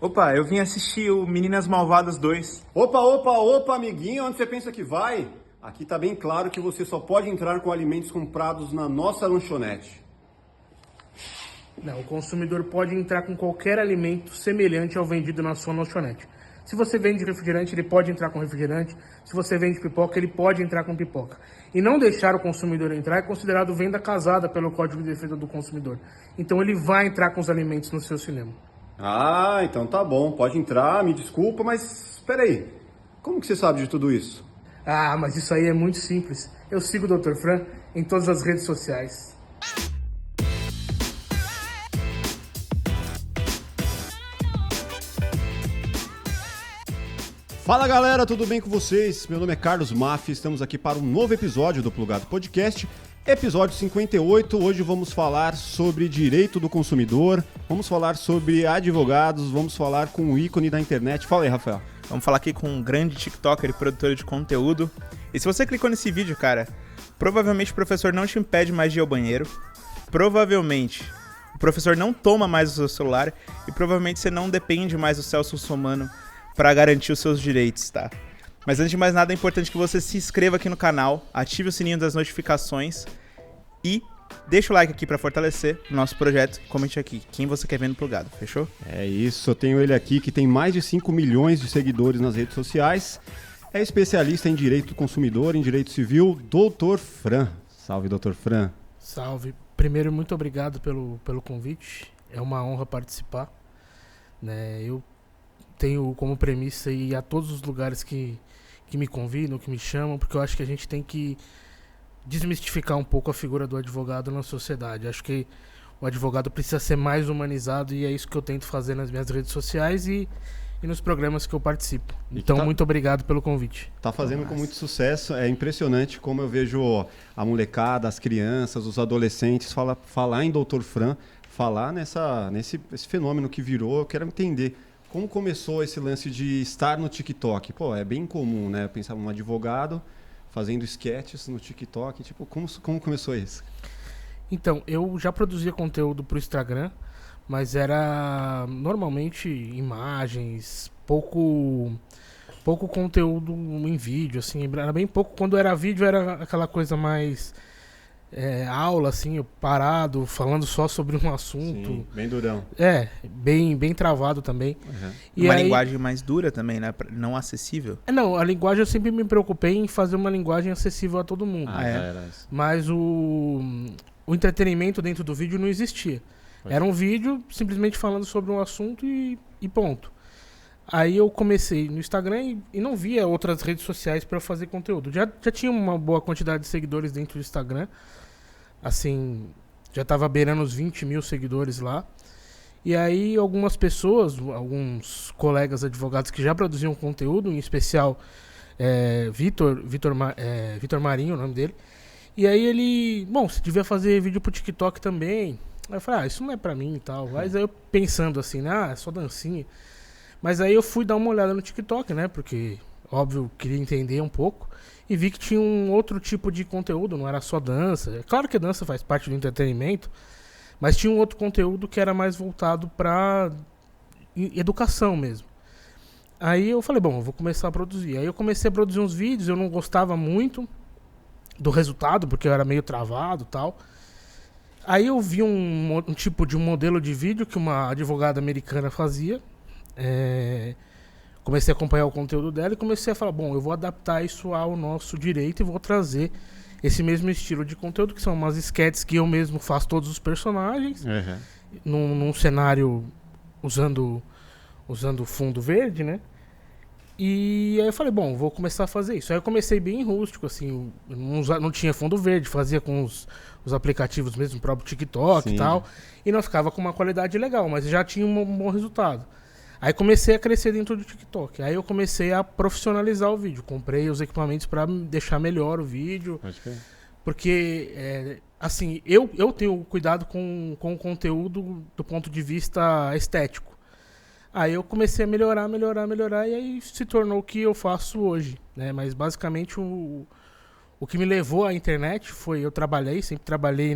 Opa, eu vim assistir o Meninas Malvadas 2. Opa, amiguinho, onde você pensa que vai? Aqui tá bem claro que você só pode entrar com alimentos comprados na nossa lanchonete. Não, o consumidor pode entrar com qualquer alimento semelhante ao vendido na sua lanchonete. Se você vende refrigerante, ele pode entrar com refrigerante. Se você vende pipoca, ele pode entrar com pipoca. E não deixar o consumidor entrar é considerado venda casada pelo Código de Defesa do Consumidor. Então ele vai entrar com os alimentos no seu cinema. Ah, então tá bom, pode entrar, me desculpa, mas espera aí. Como que você sabe de tudo isso? Ah, mas isso aí é muito simples. Eu sigo o Dr. Fran em todas as redes sociais. Fala galera, tudo bem com vocês? Meu nome é Carlos Maffi, estamos aqui para um novo episódio do Plugado Podcast, episódio 58. Hoje vamos falar sobre direito do consumidor, vamos falar sobre advogados, vamos falar com o ícone da internet. Fala aí, Rafael. Vamos falar aqui com um grande TikToker e produtor de conteúdo. E se você clicou nesse vídeo, cara, provavelmente o professor não te impede mais de ir ao banheiro. Provavelmente o professor não toma mais o seu celular. E provavelmente você não depende mais do Celso Russomano para garantir os seus direitos, tá? Mas antes de mais nada, é importante que você se inscreva aqui no canal, ative o sininho das notificações e deixa o like aqui para fortalecer o nosso projeto e comente aqui quem você quer ver no Plugado, fechou? É isso, eu tenho ele aqui que tem mais de 5 milhões de seguidores nas redes sociais, é especialista em direito do consumidor, em direito civil, Dr. Fran. Salve, Dr. Fran. Salve. Primeiro, muito obrigado pelo convite. É uma honra participar, né? Eu tenho como premissa ir a todos os lugares que me convidam, que me chamam, porque eu acho que a gente tem que desmistificar um pouco a figura do advogado na sociedade. Acho que o advogado precisa ser mais humanizado e é isso que eu tento fazer nas minhas redes sociais e nos programas que eu participo. Então, muito obrigado pelo convite. Tá fazendo com muito sucesso. É impressionante como eu vejo a molecada, as crianças, os adolescentes falar em Dr. Fran, falar nesse fenômeno que virou. Eu quero entender como começou esse lance de estar no TikTok. Pô, é bem comum, né? Pensar num advogado fazendo sketches no TikTok. Tipo, como começou isso? Então, eu já produzia conteúdo pro Instagram, mas era normalmente imagens, pouco conteúdo em vídeo, assim, era bem pouco. Quando era vídeo era aquela coisa mais aula, assim, eu parado, falando só sobre um assunto. Sim, bem durão. Bem travado também. Uhum. E uma linguagem mais dura também, né? Não acessível. Não, a linguagem eu sempre me preocupei em fazer uma linguagem acessível a todo mundo. Mas o entretenimento dentro do vídeo não existia. Era um vídeo simplesmente falando sobre um assunto e ponto. Aí eu comecei no Instagram e não via outras redes sociais para fazer conteúdo. Já tinha uma boa quantidade de seguidores dentro do Instagram. Assim, já estava beirando os 20 mil seguidores lá. E aí algumas pessoas, alguns colegas advogados que já produziam conteúdo, em especial Vitor Marinho, o nome dele. E aí ele, você devia fazer vídeo pro TikTok também. Aí eu falei, isso não é pra mim e tal. Mas aí eu pensando assim, é só dancinha. Mas aí eu fui dar uma olhada no TikTok, né? Porque, óbvio, queria entender um pouco. E vi que tinha um outro tipo de conteúdo, não era só dança. É claro que a dança faz parte do entretenimento, mas tinha um outro conteúdo que era mais voltado pra educação mesmo. Aí eu falei, eu vou começar a produzir. Aí eu comecei a produzir uns vídeos, eu não gostava muito do resultado, porque eu era meio travado e tal. Aí eu vi um tipo de um modelo de vídeo que uma advogada americana fazia. Comecei a acompanhar o conteúdo dela e comecei a falar, eu vou adaptar isso ao nosso direito e vou trazer esse mesmo estilo de conteúdo, que são umas sketches que eu mesmo faço todos os personagens, num cenário usando fundo verde, né? E aí eu falei, vou começar a fazer isso. Aí eu comecei bem rústico, assim, não tinha fundo verde, fazia com os aplicativos mesmo, o próprio TikTok e tal, e não ficava com uma qualidade legal, mas já tinha um bom resultado. Aí comecei a crescer dentro do TikTok. Aí eu comecei a profissionalizar o vídeo. Comprei os equipamentos para deixar melhor o vídeo. Porque, assim, eu tenho cuidado com o conteúdo do ponto de vista estético. Aí eu comecei a melhorar, e aí se tornou o que eu faço hoje, né? Mas basicamente o que me levou à internet foi... sempre trabalhei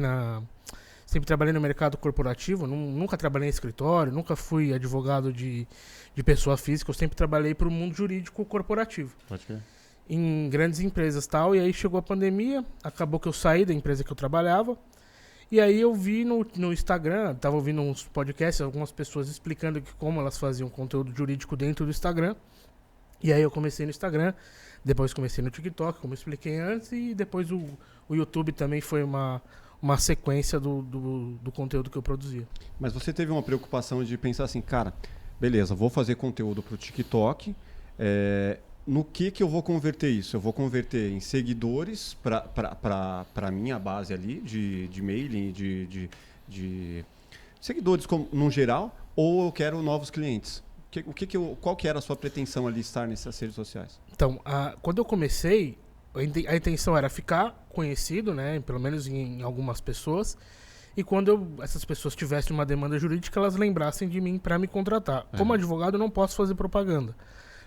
Sempre trabalhei no mercado corporativo, nunca trabalhei em escritório, nunca fui advogado de pessoa física, eu sempre trabalhei para o mundo jurídico corporativo. Pode ver. Em grandes empresas e tal, e aí chegou a pandemia, acabou que eu saí da empresa que eu trabalhava, e aí eu vi no Instagram, tava ouvindo uns podcasts, algumas pessoas explicando como elas faziam conteúdo jurídico dentro do Instagram, e aí eu comecei no Instagram, depois comecei no TikTok, como eu expliquei antes, e depois o YouTube também foi uma sequência do conteúdo que eu produzia. Mas você teve uma preocupação de pensar assim, cara, beleza, vou fazer conteúdo pro TikTok, no que eu vou converter isso? Eu vou converter em seguidores para minha base ali de mailing, de seguidores no geral, ou eu quero novos clientes? Qual que era a sua pretensão ali estar nessas redes sociais? Então, quando eu comecei, a intenção era ficar conhecido, né, pelo menos em algumas pessoas, e quando essas pessoas tivessem uma demanda jurídica, elas lembrassem de mim para me contratar. Como advogado, eu não posso fazer propaganda.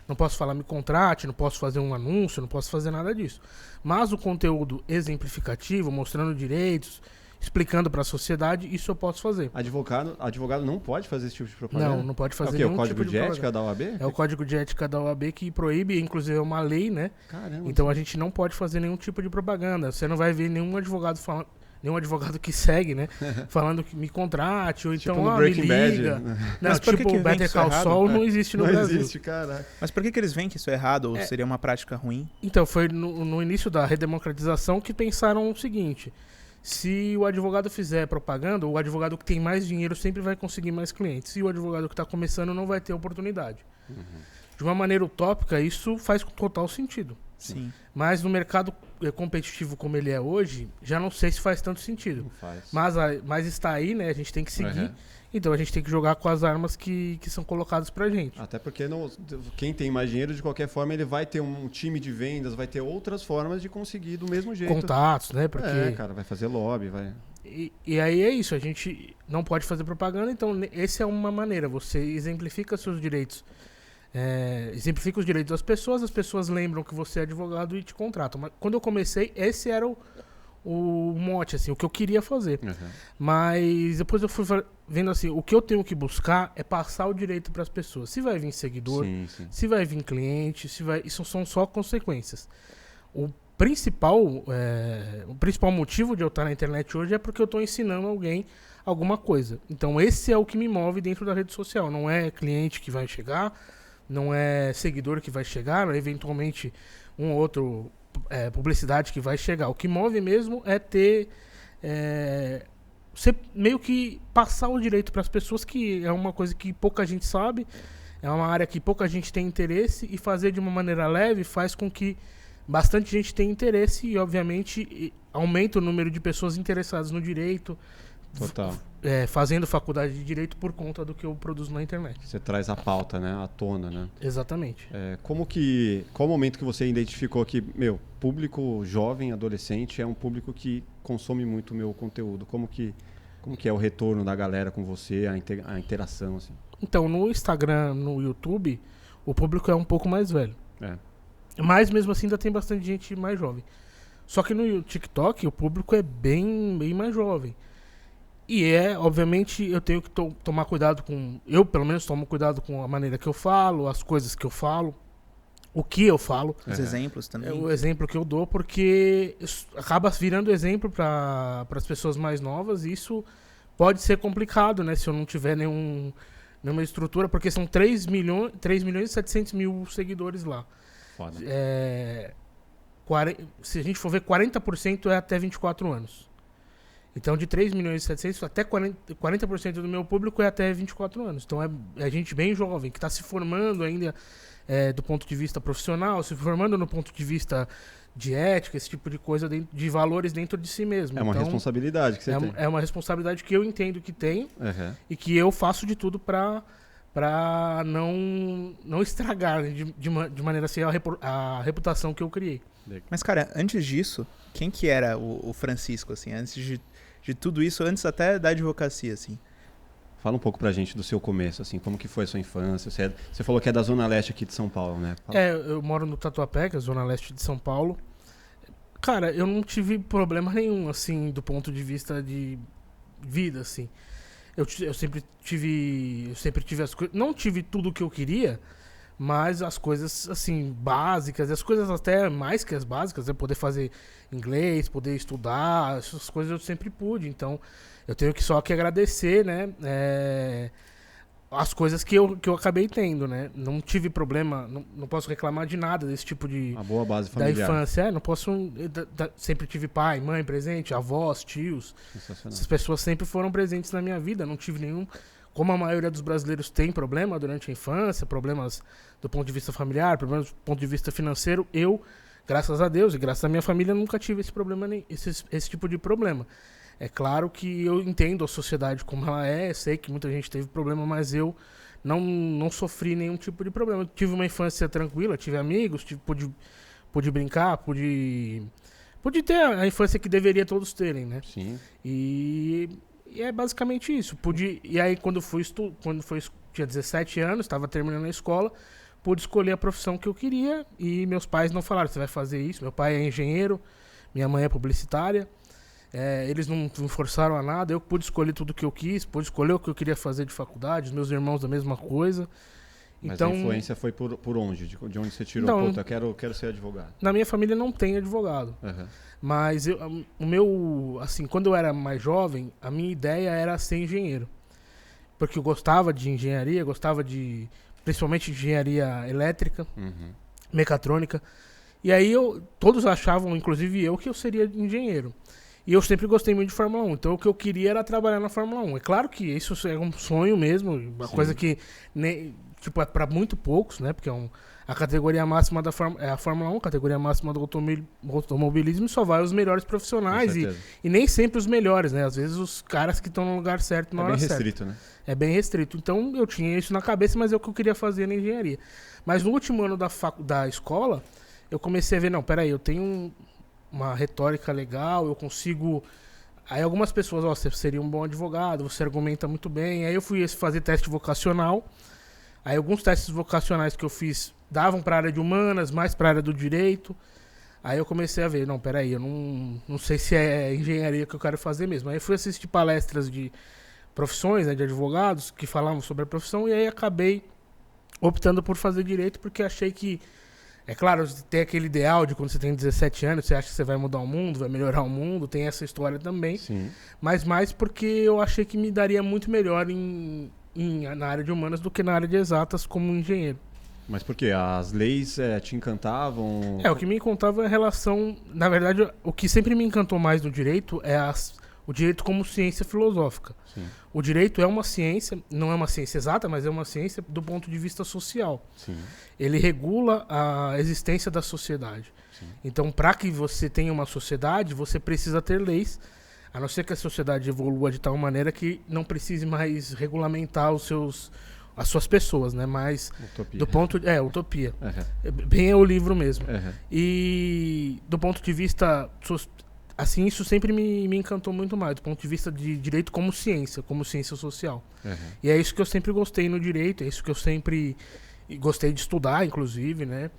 Não posso falar me contrate, não posso fazer um anúncio, não posso fazer nada disso. Mas o conteúdo exemplificativo, mostrando direitos, explicando para a sociedade, isso eu posso fazer. Advogado não pode fazer esse tipo de propaganda? Não pode fazer nenhum tipo de propaganda. É o código de ética da OAB? É o código de ética da OAB que proíbe, inclusive é uma lei, né? Caramba. Então a gente não pode fazer nenhum tipo de propaganda. Você não vai ver nenhum advogado falando, nenhum advogado que segue, né? Falando que me contrate, ou tipo então, me liga. Bad. Não, Mas por tipo que o Better isso é Call errado? Saul não existe no Brasil. Não existe, caraca. Mas por que eles veem que isso é errado ou seria uma prática ruim? Então, foi no início da redemocratização que pensaram o seguinte: se o advogado fizer propaganda, o advogado que tem mais dinheiro sempre vai conseguir mais clientes. E o advogado que está começando não vai ter oportunidade. De uma maneira utópica, isso faz total sentido. Sim. Mas no mercado competitivo como ele é hoje, já não sei se faz tanto sentido. Não faz. Mas está aí, né? A gente tem que seguir. Então a gente tem que jogar com as armas que são colocadas pra gente. Até porque quem tem mais dinheiro, de qualquer forma, ele vai ter um time de vendas, vai ter outras formas de conseguir do mesmo jeito. Contatos, né? Porque... cara, vai fazer lobby, vai... E aí é isso, a gente não pode fazer propaganda, então essa é uma maneira. Você exemplifica seus direitos. Exemplifica os direitos das pessoas, as pessoas lembram que você é advogado e te contratam. Mas quando eu comecei, esse era o mote, assim, o que eu queria fazer. Mas depois eu fui vendo assim, o que eu tenho que buscar é passar o direito para as pessoas. Se vai vir seguidor, se vai vir cliente, isso são só consequências. O principal motivo de eu estar na internet hoje é porque eu estou ensinando alguém alguma coisa. Então esse é o que me move dentro da rede social. Não é cliente que vai chegar, não é seguidor que vai chegar, ou eventualmente um ou outro publicidade que vai chegar. O que move mesmo é ter... você meio que passar o direito para as pessoas, que é uma coisa que pouca gente sabe, é uma área que pouca gente tem interesse, e fazer de uma maneira leve faz com que bastante gente tenha interesse e, obviamente, aumenta o número de pessoas interessadas no direito. Total. Fazendo faculdade de Direito por conta do que eu produzo na internet. Você traz a pauta, né? À tona, né? Exatamente. Qual o momento que você identificou que, público jovem, adolescente, é um público que consome muito o meu conteúdo? Como que é o retorno da galera com você, a interação, assim? Então, no Instagram, no YouTube, o público é um pouco mais velho. Mas, mesmo assim, ainda tem bastante gente mais jovem. Só que no TikTok, o público é bem mais jovem. E obviamente, eu tenho que tomar cuidado com... Eu, pelo menos, tomo cuidado com a maneira que eu falo, as coisas que eu falo, o que eu falo. Os exemplos também. O exemplo que eu dou, porque acaba virando exemplo para as pessoas mais novas, e isso pode ser complicado, né? Se eu não tiver nenhuma estrutura, porque são 3 milhões e 700 mil seguidores lá. Foda. Se a gente for ver, 40% é até 24 anos. Então, de 3 milhões e 700, até 40% do meu público é até 24 anos. Então, é gente bem jovem, que está se formando ainda do ponto de vista profissional, se formando no ponto de vista de ética, esse tipo de coisa, de valores dentro de si mesmo. É uma responsabilidade que você tem. É uma responsabilidade que eu entendo que tenho e que eu faço de tudo para não estragar, né, de maneira assim a reputação que eu criei. Mas, cara, antes disso, quem que era o Francisco, assim, antes de tudo isso, antes até da advocacia, assim? Fala um pouco pra gente do seu começo, assim, como que foi a sua infância? Você falou que é da Zona Leste aqui de São Paulo, né? Eu moro no Tatuapé, que é a Zona Leste de São Paulo. Cara, eu não tive problema nenhum, assim, do ponto de vista de vida, assim. Eu sempre tive as coisas... Não tive tudo o que eu queria, mas as coisas, assim, básicas, as coisas até mais que as básicas, poder fazer inglês, poder estudar, essas coisas eu sempre pude. Então, eu tenho só que agradecer, né? As coisas que eu acabei tendo, né? Não tive problema, não posso reclamar de nada desse tipo de... A boa base familiar. Da infância, não posso... sempre tive pai, mãe presente, avós, tios. Essas pessoas sempre foram presentes na minha vida, não tive nenhum... Como a maioria dos brasileiros tem problema durante a infância, problemas do ponto de vista familiar, problemas do ponto de vista financeiro, eu, graças a Deus e graças à minha família, nunca tive esse problema, esse tipo de problema. É claro que eu entendo a sociedade como ela é, sei que muita gente teve problema, mas eu não sofri nenhum tipo de problema. Eu tive uma infância tranquila, tive amigos, pude brincar, pude ter a infância que deveria todos terem, né? Sim. E é basicamente isso. E aí quando tinha 17 anos, estava terminando a escola, pude escolher a profissão que eu queria e meus pais não falaram, você vai fazer isso. Meu pai é engenheiro, minha mãe é publicitária. Eles não me forçaram a nada, eu pude escolher tudo o que eu quis, pude escolher o que eu queria fazer de faculdade, os meus irmãos a mesma coisa. Mas então, a influência foi por onde? De onde você tirou? Não, Puta, quero ser advogado. Na minha família não tem advogado. Uhum. Mas quando eu era mais jovem, a minha ideia era ser engenheiro. Porque eu gostava de engenharia, principalmente de engenharia elétrica, mecatrônica. E aí todos achavam, inclusive eu, que eu seria engenheiro. E eu sempre gostei muito de Fórmula 1, então o que eu queria era trabalhar na Fórmula 1. É claro que isso é um sonho mesmo, uma coisa que é para muito poucos, né? Porque a categoria máxima é a Fórmula 1, a categoria máxima do automobilismo, só vai os melhores profissionais e nem sempre os melhores, né? Às vezes os caras que estão no lugar certo na hora certa. É bem restrito, né? É bem restrito. Então eu tinha isso na cabeça, mas é o que eu queria fazer na engenharia. Mas no último ano da escola, eu comecei a ver, não, peraí, eu tenho uma retórica legal, eu consigo... Aí algumas pessoas, você seria um bom advogado, você argumenta muito bem. Aí eu fui fazer teste vocacional. Aí alguns testes vocacionais que eu fiz davam para a área de humanas, mais para a área do direito. Aí eu comecei a ver, não, peraí, eu não sei se é engenharia que eu quero fazer mesmo. Aí eu fui assistir palestras de profissões, né, de advogados, que falavam sobre a profissão, e aí acabei optando por fazer direito, porque achei que... É claro, tem aquele ideal de quando você tem 17 anos, você acha que você vai mudar o mundo, vai melhorar o mundo, tem essa história também. Sim. Mas mais porque eu achei que me daria muito melhor na área de humanas do que na área de exatas como engenheiro. Mas por quê? As leis te encantavam? O que me encantava é a relação... Na verdade, o que sempre me encantou mais no direito é o direito como ciência filosófica. Sim. O direito é uma ciência, não é uma ciência exata, mas é uma ciência do ponto de vista social. Sim. Ele regula a existência da sociedade. Sim. Então, para que você tenha uma sociedade, você precisa ter leis, a não ser que a sociedade evolua de tal maneira que não precise mais regulamentar as suas pessoas, né? Mas utopia. Utopia. Uhum. Bem é o livro mesmo. Uhum. E do ponto de vista... Assim, isso sempre me encantou muito mais, do ponto de vista de direito como ciência social. Uhum. E é isso que eu sempre gostei no direito, é isso que eu sempre gostei de estudar, inclusive, né?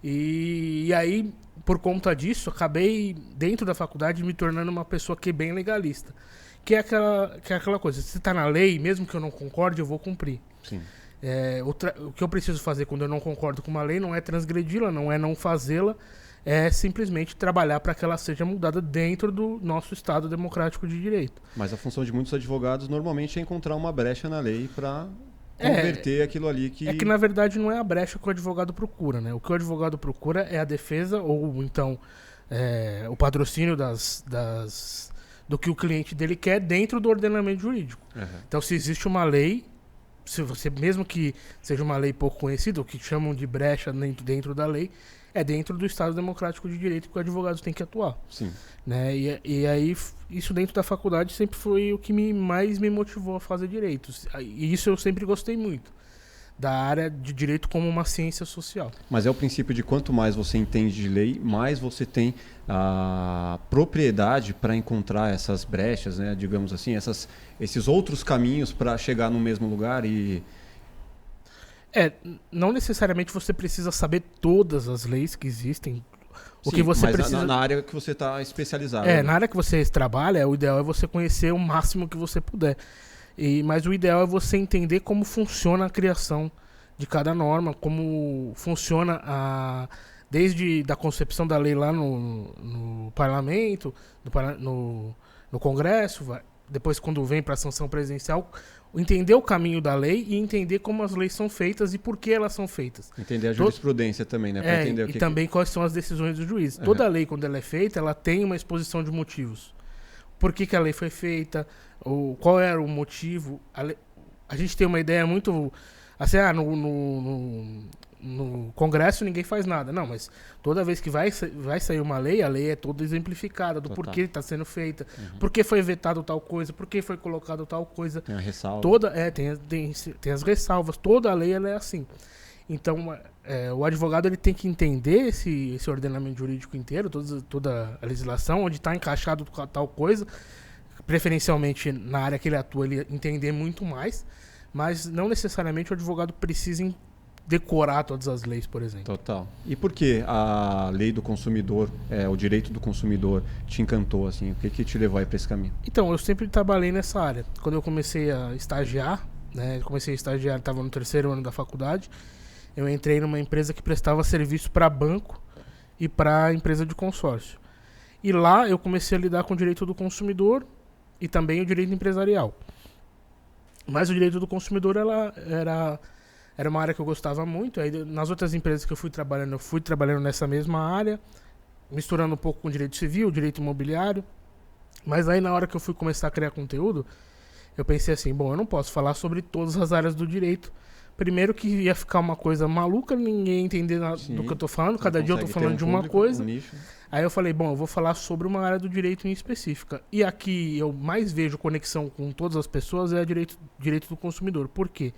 E aí, por conta disso, acabei, dentro da faculdade, me tornando uma pessoa que é bem legalista. Que é aquela coisa, se está na lei, mesmo que eu não concorde, eu vou cumprir. Sim. O que eu preciso fazer quando eu não concordo com uma lei não é transgredi-la, não é não fazê-la, é simplesmente trabalhar para que ela seja mudada dentro do nosso Estado democrático de direito. Mas a função de muitos advogados normalmente é encontrar uma brecha na lei para converter aquilo ali que... É que, na verdade, não é a brecha que o advogado procura, né? O que o advogado procura é a defesa ou, então, o patrocínio do que o cliente dele quer dentro do ordenamento jurídico. Uhum. Então, se existe uma lei, mesmo que seja uma lei pouco conhecida, o que chamam de brecha dentro da lei, é dentro do Estado Democrático de Direito que o advogado tem que atuar. Sim. Né? E aí, isso dentro da faculdade sempre foi o que mais me motivou a fazer direito. E isso eu sempre gostei muito, da área de direito como uma ciência social. Mas é o princípio de quanto mais você entende de lei, mais você tem a propriedade para encontrar essas brechas, né? Digamos assim, esses outros caminhos para chegar no mesmo lugar e... Não necessariamente você precisa saber todas as leis que existem. o que você precisa... na área que você está especializado. Na área que você trabalha, o ideal é você conhecer o máximo que você puder. Mas o ideal é você entender como funciona a criação de cada norma, como funciona desde a concepção da lei lá no parlamento, no Congresso, depois quando vem para a sanção presidencial, entender o caminho da lei e entender como as leis são feitas e por que elas são feitas. Entender a jurisprudência também, né? Pra entender e também quais são as decisões do juiz. Uhum. Toda lei, quando ela é feita, ela tem uma exposição de motivos. Por que a lei foi feita, qual era o motivo. A gente tem uma ideia muito... Assim, no Congresso ninguém faz nada. Não, mas toda vez que vai sair uma lei, a lei é toda exemplificada do porquê está sendo feita, por que foi vetado tal coisa, por que foi colocado tal coisa. Tem a ressalva. Tem as ressalvas. Toda a lei ela é assim. Então, o advogado ele tem que entender esse ordenamento jurídico inteiro, toda a legislação, onde está encaixado tal coisa, preferencialmente na área que ele atua, ele entender muito mais, mas não necessariamente o advogado precisa decorar todas as leis, por exemplo. Total. E por que a lei do consumidor, o direito do consumidor, te encantou, assim? O que te levou aí para esse caminho? Então, eu sempre trabalhei nessa área. Quando eu comecei a estagiar, estava no 3º ano da faculdade, eu entrei numa empresa que prestava serviço para banco e para empresa de consórcio. E lá eu comecei a lidar com o direito do consumidor e também o direito empresarial. Mas o direito do consumidor era uma área que eu gostava muito. Aí, nas outras empresas que eu fui trabalhando nessa mesma área, misturando um pouco com direito civil, direito imobiliário. Mas aí, na hora que eu fui começar a criar conteúdo, eu pensei assim, eu não posso falar sobre todas as áreas do direito. Primeiro que ia ficar uma coisa maluca, ninguém ia entender do que eu tô falando. Cada dia eu tô falando de uma coisa. Aí eu falei, eu vou falar sobre uma área do direito em específica. E aqui eu mais vejo conexão com todas as pessoas é direito do consumidor. Por quê?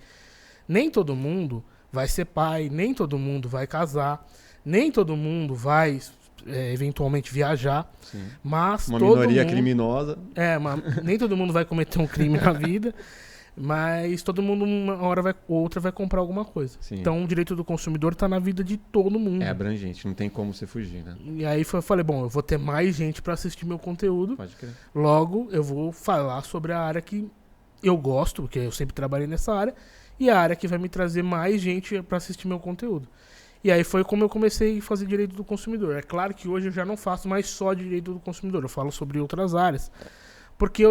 Nem todo mundo vai ser pai, nem todo mundo vai casar, nem todo mundo vai eventualmente viajar. Sim. Mas uma todo minoria mundo, criminosa. Nem todo mundo vai cometer um crime na vida, mas todo mundo uma hora ou outra vai comprar alguma coisa. Sim. Então o direito do consumidor está na vida de todo mundo. É abrangente, não tem como você fugir, né? E aí eu falei, eu vou ter mais gente para assistir meu conteúdo. Pode crer. Logo eu vou falar sobre a área que eu gosto, porque eu sempre trabalhei nessa área, e a área que vai me trazer mais gente para assistir meu conteúdo. E aí foi como eu comecei a fazer direito do consumidor. É claro que hoje eu já não faço mais só direito do consumidor, eu falo sobre outras áreas. Porque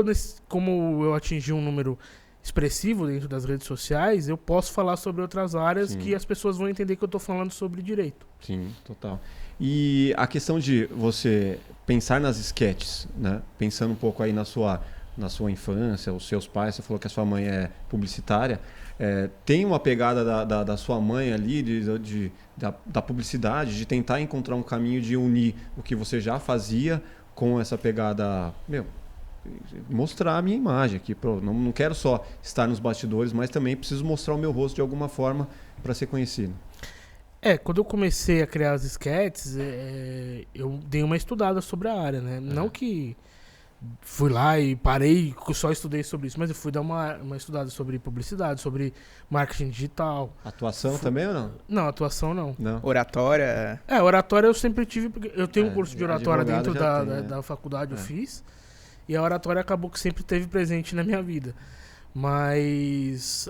como eu atingi um número expressivo dentro das redes sociais, eu posso falar sobre outras áreas. Sim. Que as pessoas vão entender que eu estou falando sobre direito. Sim, total. E a questão de você pensar nas sketches, né? Pensando um pouco aí na sua infância, os seus pais, você falou que a sua mãe é publicitária, tem uma pegada da sua mãe ali, da publicidade, de tentar encontrar um caminho de unir o que você já fazia com essa pegada, mostrar a minha imagem aqui. Não quero só estar nos bastidores, mas também preciso mostrar o meu rosto de alguma forma para ser conhecido. Quando eu comecei a criar as sketches, eu dei uma estudada sobre a área, né? Não que fui lá e parei, só estudei sobre isso, mas eu fui dar uma estudada sobre publicidade, sobre marketing digital. Atuação também ou não? Não, atuação não. Oratória? Oratória eu sempre tive, porque eu tenho um curso de oratória dentro da faculdade, eu fiz, e a oratória acabou que sempre esteve presente na minha vida. Mas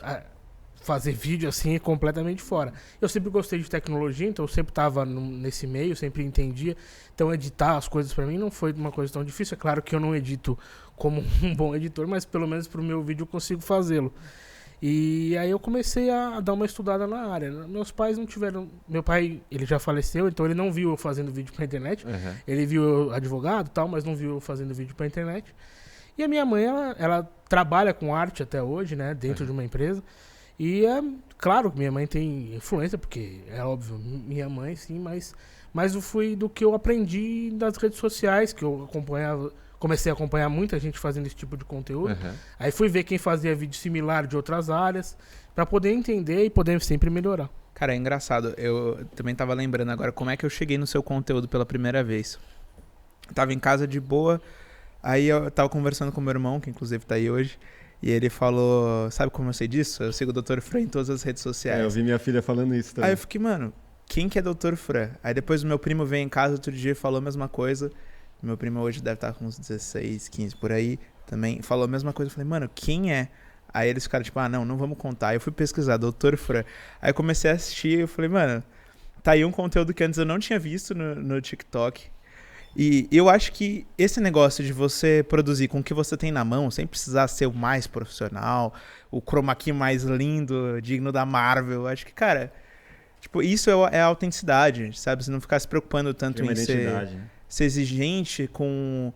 fazer vídeo assim é completamente fora. Eu sempre gostei de tecnologia, então eu sempre estava nesse meio, sempre entendia. Então editar as coisas para mim não foi uma coisa tão difícil. É claro que eu não edito como um bom editor, mas pelo menos pro meu vídeo eu consigo fazê-lo. E aí eu comecei a dar uma estudada na área. Meus pais não tiveram... Meu pai, ele já faleceu, então ele não viu eu fazendo vídeo pra internet. Uhum. Ele viu eu advogado e tal, mas não viu eu fazendo vídeo pra internet. E a minha mãe, ela trabalha com arte até hoje, né, dentro de uma empresa. E claro que minha mãe tem influência, porque é óbvio, minha mãe sim, mas eu fui do que eu aprendi das redes sociais, que eu comecei a acompanhar muita gente fazendo esse tipo de conteúdo. Uhum. Aí fui ver quem fazia vídeo similar de outras áreas, para poder entender e poder sempre melhorar. Cara, é engraçado, eu também tava lembrando agora como é que eu cheguei no seu conteúdo pela primeira vez. Eu tava em casa de boa, aí eu tava conversando com meu irmão, que inclusive tá aí hoje, e ele falou, sabe como eu sei disso? Eu sigo o Dr. Fran em todas as redes sociais. Eu vi minha filha falando isso também. Aí eu fiquei, mano, quem que é Dr. Fran? Aí depois o meu primo veio em casa outro dia e falou a mesma coisa. Meu primo hoje deve estar com uns 16, 15 por aí. Também falou a mesma coisa. Eu falei, mano, quem é? Aí eles ficaram tipo, não vamos contar. Aí eu fui pesquisar, Dr. Fran. Aí eu comecei a assistir e eu falei, mano, tá aí um conteúdo que antes eu não tinha visto no TikTok. E eu acho que esse negócio de você produzir com o que você tem na mão, sem precisar ser o mais profissional, o chroma key mais lindo, digno da Marvel, eu acho que, cara, tipo, isso é a autenticidade, sabe? Você não ficar se preocupando tanto em ser exigente com...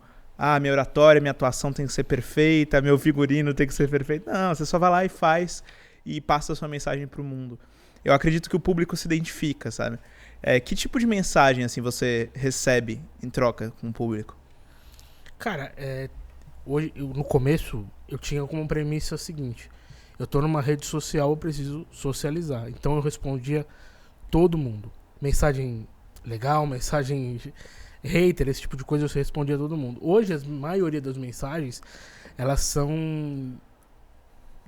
minha oratória, minha atuação tem que ser perfeita, meu figurino tem que ser perfeito. Não, você só vai lá e faz e passa a sua mensagem pro mundo. Eu acredito que o público se identifica, sabe? Que tipo de mensagem assim você recebe em troca com o público? Cara, hoje, no começo, eu tinha como premissa a seguinte: eu tô numa rede social, eu preciso socializar. Então eu respondia todo mundo. Mensagem legal, mensagem hater, esse tipo de coisa eu respondia a todo mundo. Hoje, a maioria das mensagens, elas são...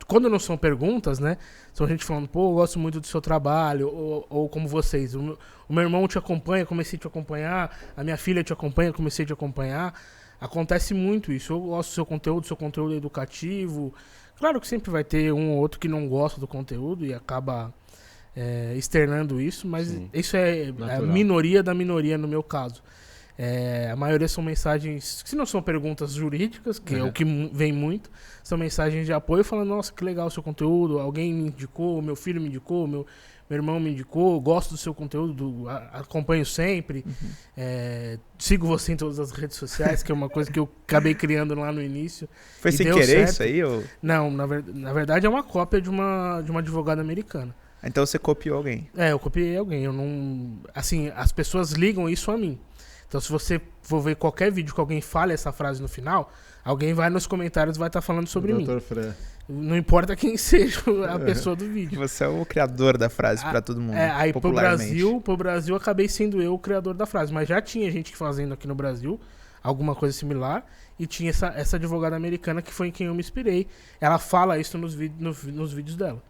Quando não são perguntas, né? São gente falando, pô, eu gosto muito do seu trabalho, ou como vocês, o meu irmão te acompanha, comecei a te acompanhar, a minha filha te acompanha, comecei a te acompanhar. Acontece muito isso. Eu gosto do seu conteúdo educativo. Claro que sempre vai ter um ou outro que não gosta do conteúdo e acaba externando isso, mas sim, isso é a minoria da minoria no meu caso. A maioria são mensagens, se não são perguntas jurídicas, que é o que vem muito, são mensagens de apoio falando, nossa, que legal o seu conteúdo, alguém me indicou, meu filho me indicou, meu irmão me indicou, gosto do seu conteúdo, acompanho sempre, sigo você em todas as redes sociais, que é uma coisa que eu acabei criando lá no início. Foi sem querer certo. Isso aí? Ou... Não, na verdade é uma cópia de uma advogada americana. Então você copiou alguém? Eu copiei alguém, eu não... Assim, as pessoas ligam isso a mim. Então, se você for ver qualquer vídeo que alguém fale essa frase no final, alguém vai nos comentários e vai estar falando sobre mim. Fran. Não importa quem seja a pessoa do vídeo. Você é o criador da frase para todo mundo. Aí pro Brasil, acabei sendo eu o criador da frase. Mas já tinha gente fazendo aqui no Brasil alguma coisa similar. E tinha essa advogada americana que foi em quem eu me inspirei. Ela fala isso nos vídeos dela.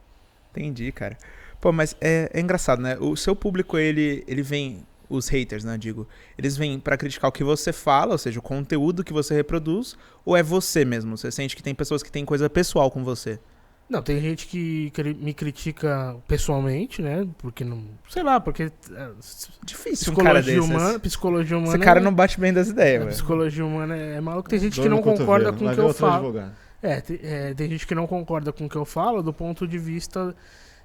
Entendi, cara. Pô, mas é engraçado, né? O seu público, ele vem... Os haters, né, digo. Eles vêm pra criticar o que você fala, ou seja, o conteúdo que você reproduz, ou é você mesmo? Você sente que tem pessoas que têm coisa pessoal com você? Não, tem gente que me critica pessoalmente, né? Porque não... Sei lá, porque... Difícil um cara desse. Psicologia humana... Esse cara não bate bem das ideias, velho. Psicologia humana é maluco. Tem gente que não concorda com o que eu falo. Tem gente que não concorda com o que eu falo do ponto de vista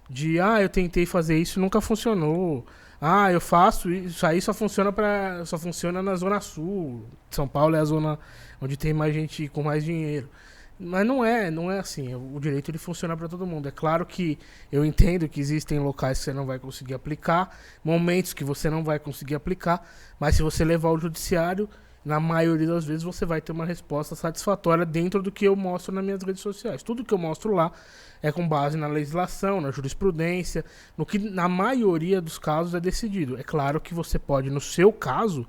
de... eu tentei fazer isso e nunca funcionou. Eu faço isso aí, só funciona na Zona Sul. São Paulo é a zona onde tem mais gente com mais dinheiro. Mas não é assim. O direito ele funciona para todo mundo. É claro que eu entendo que existem locais que você não vai conseguir aplicar, momentos que você não vai conseguir aplicar, mas se você levar ao judiciário, na maioria das vezes você vai ter uma resposta satisfatória dentro do que eu mostro nas minhas redes sociais. Tudo que eu mostro lá é com base na legislação, na jurisprudência, no que na maioria dos casos é decidido. É claro que você pode, no seu caso,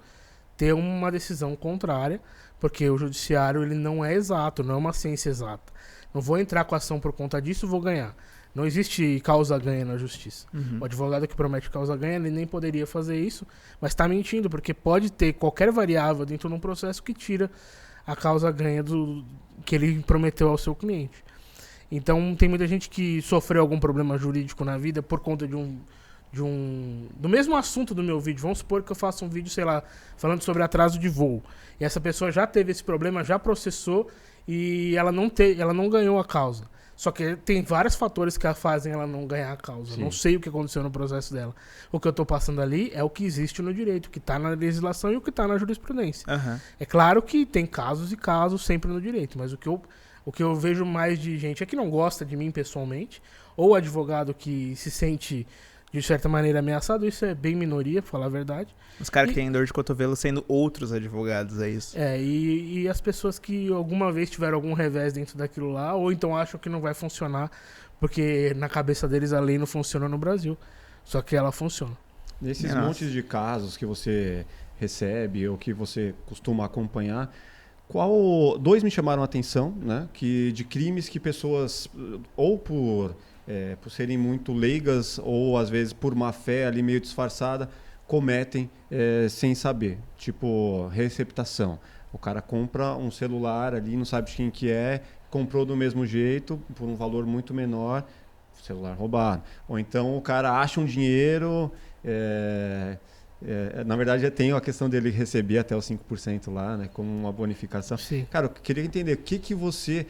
ter uma decisão contrária, porque o judiciário ele não é exato, não é uma ciência exata. Não vou entrar com a ação por conta disso, vou ganhar. Não existe causa-ganha na justiça. O advogado que promete causa-ganha, ele nem poderia fazer isso, mas está mentindo, porque pode ter qualquer variável dentro de um processo que tira a causa-ganha que ele prometeu ao seu cliente. Então, tem muita gente que sofreu algum problema jurídico na vida por conta do mesmo assunto do meu vídeo. Vamos supor que eu faça um vídeo, sei lá, falando sobre atraso de voo. E essa pessoa já teve esse problema, já processou e ela não ganhou a causa. Só que tem vários fatores que fazem ela não ganhar a causa. Sim. Não sei o que aconteceu no processo dela. O que eu estou passando ali é o que existe no direito, o que está na legislação e o que está na jurisprudência. É claro que tem casos e casos sempre no direito, mas o que eu vejo mais de gente é que não gosta de mim pessoalmente, ou advogado que se sente, de certa maneira, ameaçado. Isso é bem minoria, pra falar a verdade. Os caras que têm dor de cotovelo sendo outros advogados, é isso? E as pessoas que alguma vez tiveram algum revés dentro daquilo lá, ou então acham que não vai funcionar, porque na cabeça deles a lei não funciona no Brasil, só que ela funciona. Nesses montes de casos que você recebe ou que você costuma acompanhar, dois me chamaram a atenção, né? De crimes que pessoas, ou por por serem muito leigas ou às vezes por má fé ali meio disfarçada, cometem sem saber. Tipo, receptação. O cara compra um celular ali, não sabe de quem que é, comprou do mesmo jeito, por um valor muito menor, celular roubado. Ou então o cara acha um dinheiro... na verdade, tem a questão dele receber até os 5% lá, né, como uma bonificação. Sim. Cara, eu queria entender o que você...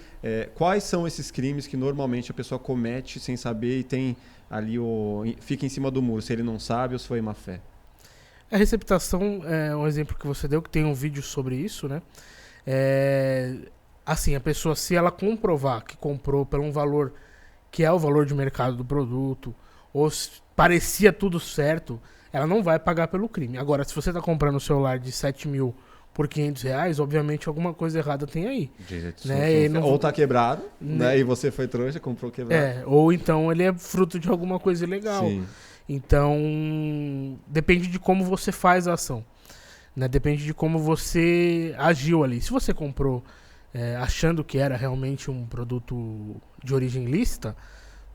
quais são esses crimes que normalmente a pessoa comete sem saber e tem ali fica em cima do muro, se ele não sabe ou se foi má fé? A receptação é um exemplo que você deu, que tem um vídeo sobre isso, né? Assim, a pessoa, se ela comprovar que comprou por um valor que é o valor de mercado do produto, ou parecia tudo certo, ela não vai pagar pelo crime. Agora, se você está comprando um celular de 7 mil por R$500, obviamente alguma coisa errada tem aí. Né? Ou tá quebrado, né? E você foi trouxa, comprou quebrado. Ou então ele é fruto de alguma coisa ilegal. Sim. Então, depende de como você faz a ação. Né? Depende de como você agiu ali. Se você comprou achando que era realmente um produto de origem lícita,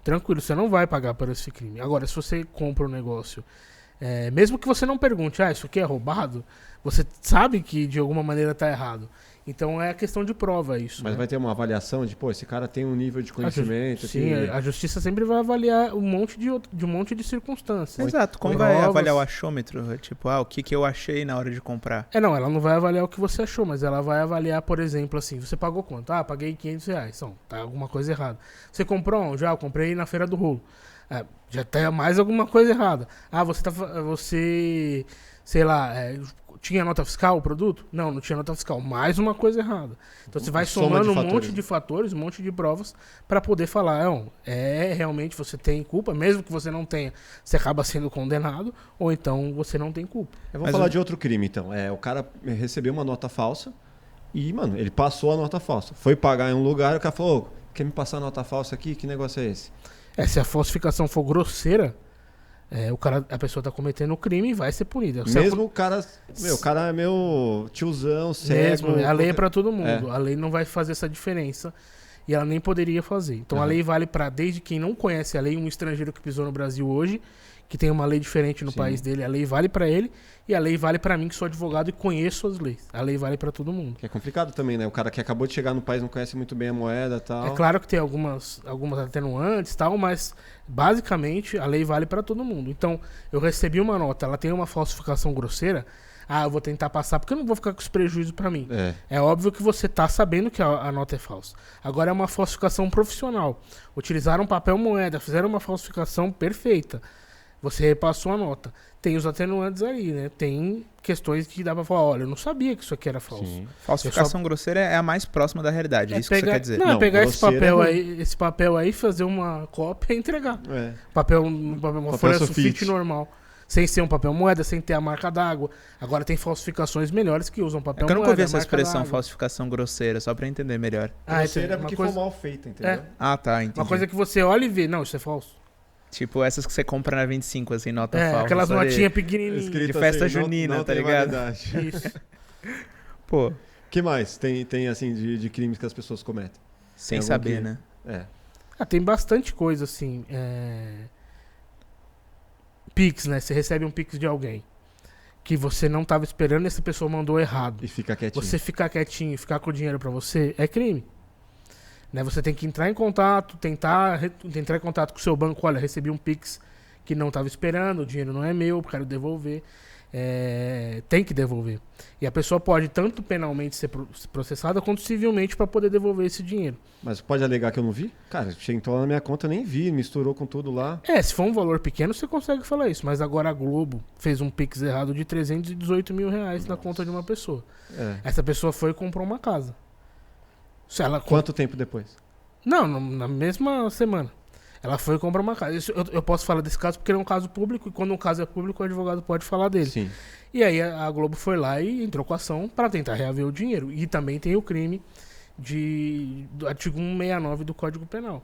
tranquilo, você não vai pagar por esse crime. Agora, se você compra um negócio, mesmo que você não pergunte, isso aqui é roubado, você sabe que de alguma maneira está errado. Então é questão de prova isso. Mas vai ter uma avaliação de, esse cara tem um nível de conhecimento. Sim, a justiça sempre vai avaliar um monte de circunstâncias. Exato, como vai avaliar o achômetro? Tipo, o que eu achei na hora de comprar? Não, ela não vai avaliar o que você achou, mas ela vai avaliar, por exemplo, assim, você pagou quanto? Paguei R$500. Então, tá alguma coisa errada. Você comprou onde? Eu comprei na Feira do Rolo. Já tem mais alguma coisa errada. Você, sei lá, tinha nota fiscal o produto? Não tinha nota fiscal. Mais uma coisa errada. Então você vai somando um monte de fatores, um monte de provas para poder falar, realmente você tem culpa, mesmo que você não tenha, você acaba sendo condenado, ou então você não tem culpa. Vamos falar de outro crime, então. O cara recebeu uma nota falsa e, mano, ele passou a nota falsa. Foi pagar em um lugar e o cara falou, quer me passar a nota falsa aqui? Que negócio é esse? Se a falsificação for grosseira, a pessoa está cometendo o crime e vai ser punida. Mesmo o cara é meu tiozão, cego. Mesmo, a lei é para todo mundo. A lei não vai fazer essa diferença e ela nem poderia fazer. Então a lei vale para, desde quem não conhece a lei, um estrangeiro que pisou no Brasil hoje, que tem uma lei diferente no país dele, a lei vale para ele e a lei vale para mim que sou advogado e conheço as leis. A lei vale para todo mundo. Que é complicado também, né? O cara que acabou de chegar no país não conhece muito bem a moeda e tal. É claro que tem algumas atenuantes e tal, mas basicamente a lei vale para todo mundo. Então, eu recebi uma nota, ela tem uma falsificação grosseira, eu vou tentar passar, porque eu não vou ficar com esse prejuízo para mim. É óbvio que você tá sabendo que a nota é falsa. Agora é uma falsificação profissional. Utilizaram papel moeda, fizeram uma falsificação perfeita. Você repassou a nota. Tem os atenuantes aí, né? Tem questões que dá pra falar, olha, eu não sabia que isso aqui era falso. Sim. Falsificação grosseira é a mais próxima da realidade, isso que você quer dizer. Não, pegar esse papel aí, fazer uma cópia e entregar. Uma folha sulfite normal. Sem ser um papel moeda, sem ter a marca d'água. Agora tem falsificações melhores que usam papel moeda. Eu nunca ouvi essa expressão, falsificação grosseira, só pra entender melhor. Grosseira é porque foi mal feita, entendeu? Tá, entendi. Uma coisa que você olha e vê, não, isso é falso. Tipo essas que você compra na 25, assim, nota falsa. Aquelas notinhas pequenininhas. De festa junina, não tá ligado? Isso. Pô. Que mais tem assim, de crimes que as pessoas cometem? Sem saber, né? Tem bastante coisa, assim. Pix, né? Você recebe um Pix de alguém que você não tava esperando e essa pessoa mandou errado. E fica quietinho. Você ficar quietinho e ficar com o dinheiro pra você é crime. Né, você tem que entrar em contato, tentar entrar em contato com o seu banco. Olha, recebi um Pix que não estava esperando, o dinheiro não é meu, quero devolver. Tem que devolver. E a pessoa pode tanto penalmente ser processada quanto civilmente para poder devolver esse dinheiro. Mas pode alegar que eu não vi? Cara, entrou na minha conta, eu nem vi, misturou com tudo lá. Se for um valor pequeno, você consegue falar isso. Mas agora a Globo fez um Pix errado de R$318 mil na conta de uma pessoa. Essa pessoa foi e comprou uma casa. Quanto tempo depois? Não, na mesma semana. Ela foi e comprou uma casa. Isso, eu posso falar desse caso porque ele é um caso público e quando um caso é público, o advogado pode falar dele. Sim. E aí a Globo foi lá e entrou com a ação para tentar reaver o dinheiro. E também tem o crime do artigo 169 do Código Penal.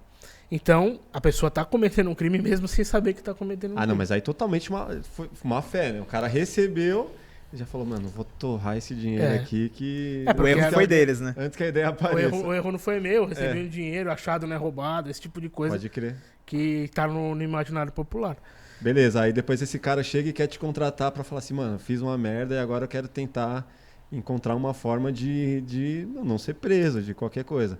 Então, a pessoa tá cometendo um crime mesmo sem saber que tá cometendo um crime. Não, mas aí totalmente foi uma fé, né? O cara recebeu... Já falou, mano, vou torrar esse dinheiro aqui que... O erro foi deles, né? Antes que a ideia apareça. O erro não foi meu, recebi o dinheiro, achado, né, roubado, esse tipo de coisa. Pode crer. que tá no imaginário popular. Beleza, aí depois esse cara chega e quer te contratar pra falar assim, mano, fiz uma merda e agora eu quero tentar encontrar uma forma de não ser preso, de qualquer coisa.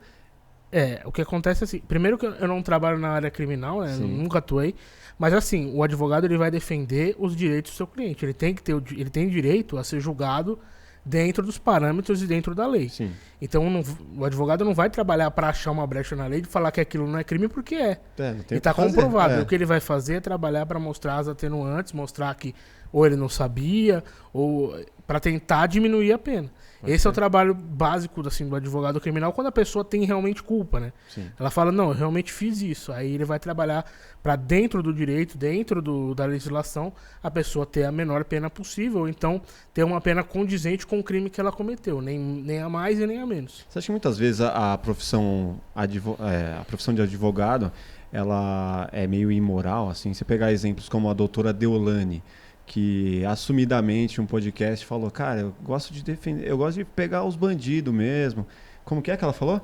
O que acontece é assim, primeiro que eu não trabalho na área criminal, né, nunca atuei, mas assim, o advogado ele vai defender os direitos do seu cliente, ele tem direito a ser julgado dentro dos parâmetros e dentro da lei. Sim. Então o advogado não vai trabalhar para achar uma brecha na lei e falar que aquilo não é crime porque é. Não tem e está o que fazer. comprovado. O que ele vai fazer é trabalhar para mostrar as atenuantes, mostrar que ou ele não sabia, ou para tentar diminuir a pena. Esse é o trabalho básico assim, do advogado criminal quando a pessoa tem realmente culpa, né? Sim. Ela fala, não, eu realmente fiz isso. Aí ele vai trabalhar para dentro do direito, dentro da legislação, a pessoa ter a menor pena possível, ou então ter uma pena condizente com o crime que ela cometeu, nem a mais e nem a menos. Você acha que muitas vezes a profissão de advogado, ela é meio imoral, assim? Você pegar exemplos como a doutora Deolane, que assumidamente um podcast falou, cara, eu gosto de defender, eu gosto de pegar os bandidos mesmo. Como que ela falou?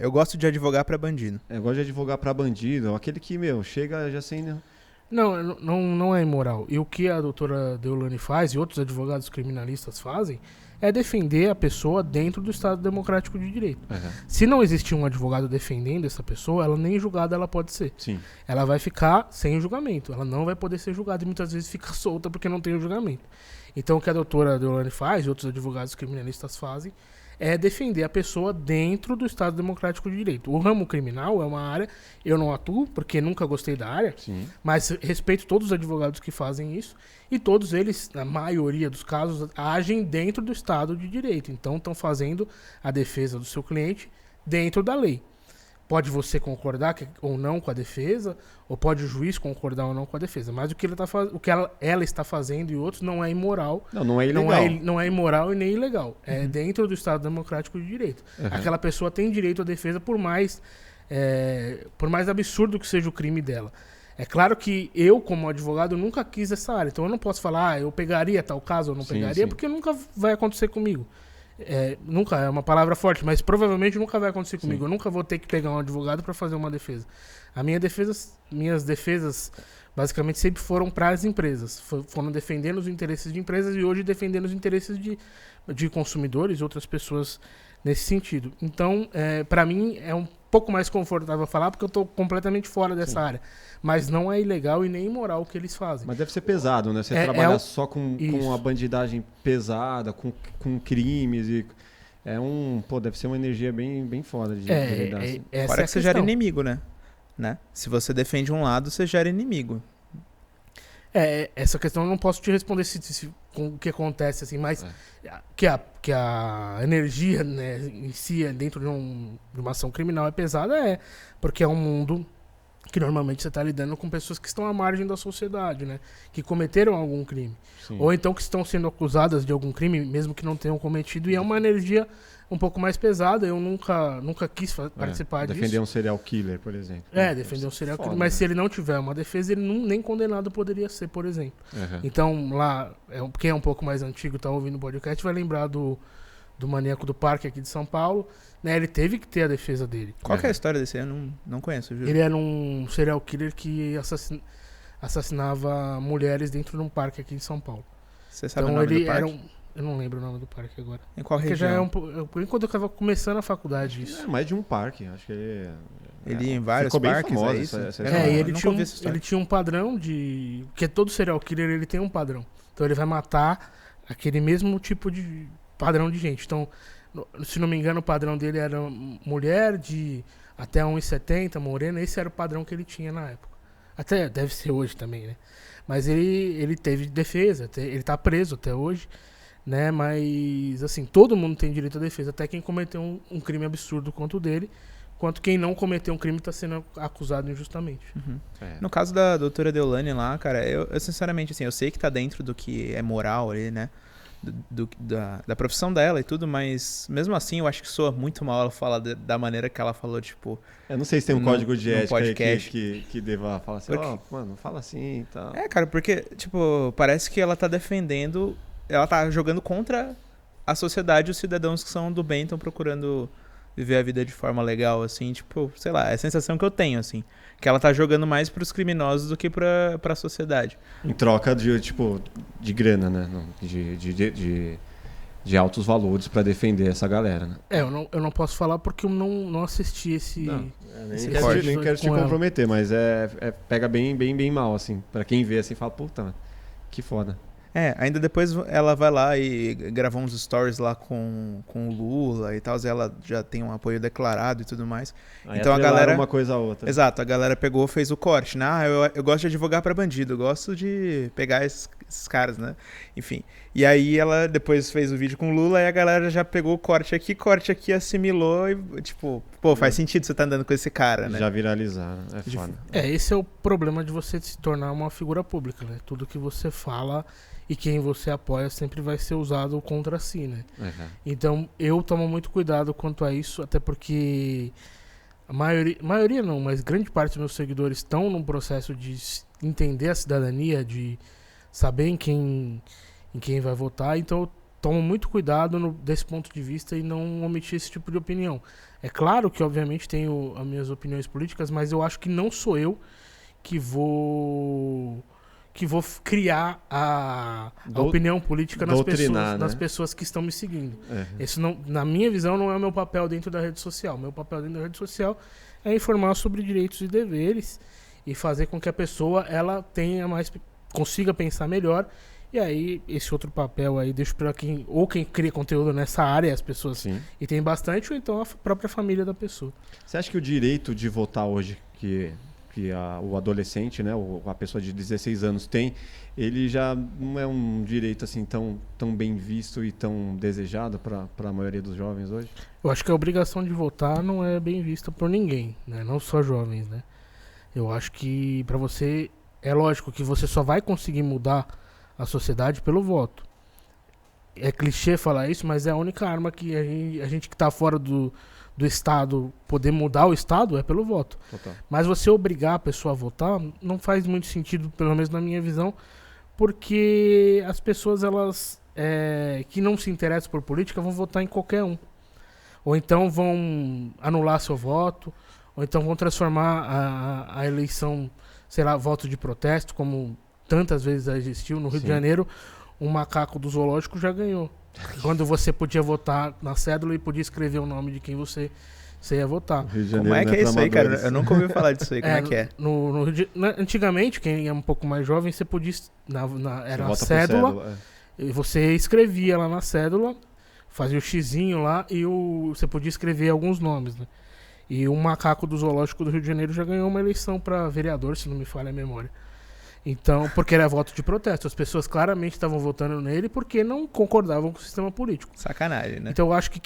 Eu gosto de advogar pra bandido. Eu gosto de advogar pra bandido, aquele que, chega já sem... Não é imoral. E o que a doutora Deolane faz e outros advogados criminalistas fazem é defender a pessoa dentro do Estado Democrático de Direito. Uhum. Se não existir um advogado defendendo essa pessoa, ela nem julgada ela pode ser. Sim. Ela vai ficar sem julgamento. Ela não vai poder ser julgada e muitas vezes fica solta porque não tem o julgamento. Então o que a doutora Deolane faz e outros advogados criminalistas fazem é defender a pessoa dentro do Estado Democrático de Direito. O ramo criminal é uma área, eu não atuo porque nunca gostei da área, Sim. mas respeito todos os advogados que fazem isso e todos eles, na maioria dos casos, agem dentro do Estado de Direito. Então estão fazendo a defesa do seu cliente dentro da lei. Pode você concordar ou não com a defesa, ou pode o juiz concordar ou não com a defesa. Mas o que ela está fazendo e outros não é imoral. Não é ilegal. Não é imoral e nem ilegal. É dentro do Estado Democrático de Direito. Uhum. Aquela pessoa tem direito à defesa por mais absurdo que seja o crime dela. É claro que eu, como advogado, nunca quis essa área. Então eu não posso falar, eu pegaria tal caso ou não pegaria, porque nunca vai acontecer comigo. Nunca é uma palavra forte, mas provavelmente nunca vai acontecer comigo. Eu nunca vou ter que pegar um advogado para fazer uma defesa. Minhas defesas basicamente sempre foram para as empresas. Foram defendendo os interesses de empresas e hoje defendendo os interesses de consumidores e outras pessoas nesse sentido. Então, para mim, é um pouco mais confortável falar porque eu estou completamente fora dessa área. Mas não é ilegal e nem imoral o que eles fazem. Mas deve ser pesado, né? Você trabalhar só com a bandidagem pesada, com crimes e... deve ser uma energia bem, bem foda de lidar. Fora que você gera inimigo, né? Se você defende um lado, você gera inimigo. Essa questão eu não posso te responder com o que acontece, assim, mas que a energia, né, em si, dentro de uma ação criminal é pesada, porque é um mundo que normalmente você está lidando com pessoas que estão à margem da sociedade, né? Que cometeram algum crime. Sim. Ou então que estão sendo acusadas de algum crime, mesmo que não tenham cometido, e é uma energia um pouco mais pesada. Eu nunca quis participar disso. Defender um serial killer, por exemplo. Defender um serial killer, mas se ele não tiver uma defesa, ele nem condenado poderia ser, por exemplo. Uhum. Então, lá, quem é um pouco mais antigo, tá ouvindo o podcast, vai lembrar do Maníaco do Parque aqui de São Paulo, né? Ele teve que ter a defesa dele. Qual que é a história desse? Eu não conheço, viu? Ele era um serial killer que assassinava mulheres dentro de um parque aqui em São Paulo. Você sabe o nome do parque? Eu não lembro o nome do parque agora. Em qual Porque região? Por enquanto eu estava começando a faculdade isso. É mais de um parque, acho que ele ia em vários ficou bem parques, famosa é isso? essa ele tinha um padrão de... Porque todo serial killer ele tem um padrão. Então ele vai matar aquele mesmo tipo de padrão de gente. Então, se não me engano, o padrão dele era mulher de até 1,70, morena. Esse era o padrão que ele tinha na época. Até deve ser hoje também, né? Mas ele teve defesa, ele tá preso até hoje, né? Mas, assim, todo mundo tem direito à defesa. Até quem cometeu um crime absurdo quanto o dele, quanto quem não cometeu um crime está sendo acusado injustamente. Uhum. No caso da doutora Deolane lá, cara, eu sinceramente, assim, eu sei que tá dentro do que é moral ali, né? Da profissão dela e tudo, mas mesmo assim eu acho que soa muito mal ela falar da maneira que ela falou, tipo... Eu não sei se tem um código de ética que deva falar assim, mano, fala assim e tal. Cara, porque, tipo, parece que ela tá defendendo, ela tá jogando contra a sociedade, os cidadãos que são do bem estão procurando viver a vida de forma legal, assim, tipo, sei lá, é a sensação que eu tenho, assim, que ela tá jogando mais pros criminosos do que pra sociedade. Em troca de, tipo, de grana, né? De altos valores pra defender essa galera, né? Eu não posso falar porque eu não assisti esse... Nem quero te comprometer, mas pega bem mal, assim. Pra quem vê, assim, fala, puta, que foda. Ainda depois ela vai lá e gravou uns stories lá com o Lula e tal, e ela já tem um apoio declarado e tudo mais. Aí então a galera... uma coisa a outra. Exato, a galera pegou, fez o corte, né? Eu gosto de advogar pra bandido, eu gosto de pegar esses caras, né? Enfim. E aí ela depois fez o vídeo com o Lula e a galera já pegou o corte aqui, assimilou e, tipo, pô, faz sentido você tá andando com esse cara, né? Já viralizaram, é foda. Esse é o problema de você se tornar uma figura pública, né? Tudo que você fala e quem você apoia sempre vai ser usado contra si, né? Uhum. Então, eu tomo muito cuidado quanto a isso, até porque a maioria não, mas grande parte dos meus seguidores estão num processo de entender a cidadania, de saber em quem vai votar, então eu tomo muito cuidado desse ponto de vista e não omitir esse tipo de opinião. É claro que, obviamente, tenho as minhas opiniões políticas, mas eu acho que não sou eu que vou criar a opinião política nas pessoas que estão me seguindo. Isso não, na minha visão, não é o meu papel dentro da rede social. Meu papel dentro da rede social é informar sobre direitos e deveres e fazer com que a pessoa consiga pensar melhor. E aí, esse outro papel aí, deixo para quem cria conteúdo nessa área, as pessoas, Sim. E tem bastante, ou então a própria família da pessoa. Você acha que o direito de votar hoje, que o adolescente, né, a pessoa de 16 anos tem, ele já não é um direito assim tão bem visto e tão desejado para a maioria dos jovens hoje? Eu acho que a obrigação de votar não é bem vista por ninguém, né? Não só jovens, né? Eu acho que para você, é lógico que você só vai conseguir mudar a sociedade pelo voto. É clichê falar isso, mas é a única arma que a gente que está fora do Estado poder mudar o Estado é pelo voto. Total. Mas você obrigar a pessoa a votar não faz muito sentido, pelo menos na minha visão, porque as pessoas que não se interessam por política vão votar em qualquer um. Ou então vão anular seu voto, ou então vão transformar a eleição, sei lá, voto de protesto, como tantas vezes já existiu. No Rio de Janeiro, um macaco do zoológico já ganhou. Quando você podia votar na cédula e podia escrever o nome de quem você ia votar. Como é que é isso aí, cara? Eu nunca ouvi falar disso aí. Como é que é? Antigamente, quem é um pouco mais jovem, você podia... era uma cédula, e você escrevia lá na cédula, fazia o xizinho lá e você podia escrever alguns nomes, né? E um macaco do zoológico do Rio de Janeiro já ganhou uma eleição para vereador, se não me falha a memória. Então, porque era voto de protesto. As pessoas claramente estavam votando nele porque não concordavam com o sistema político. Sacanagem, né? Então eu acho que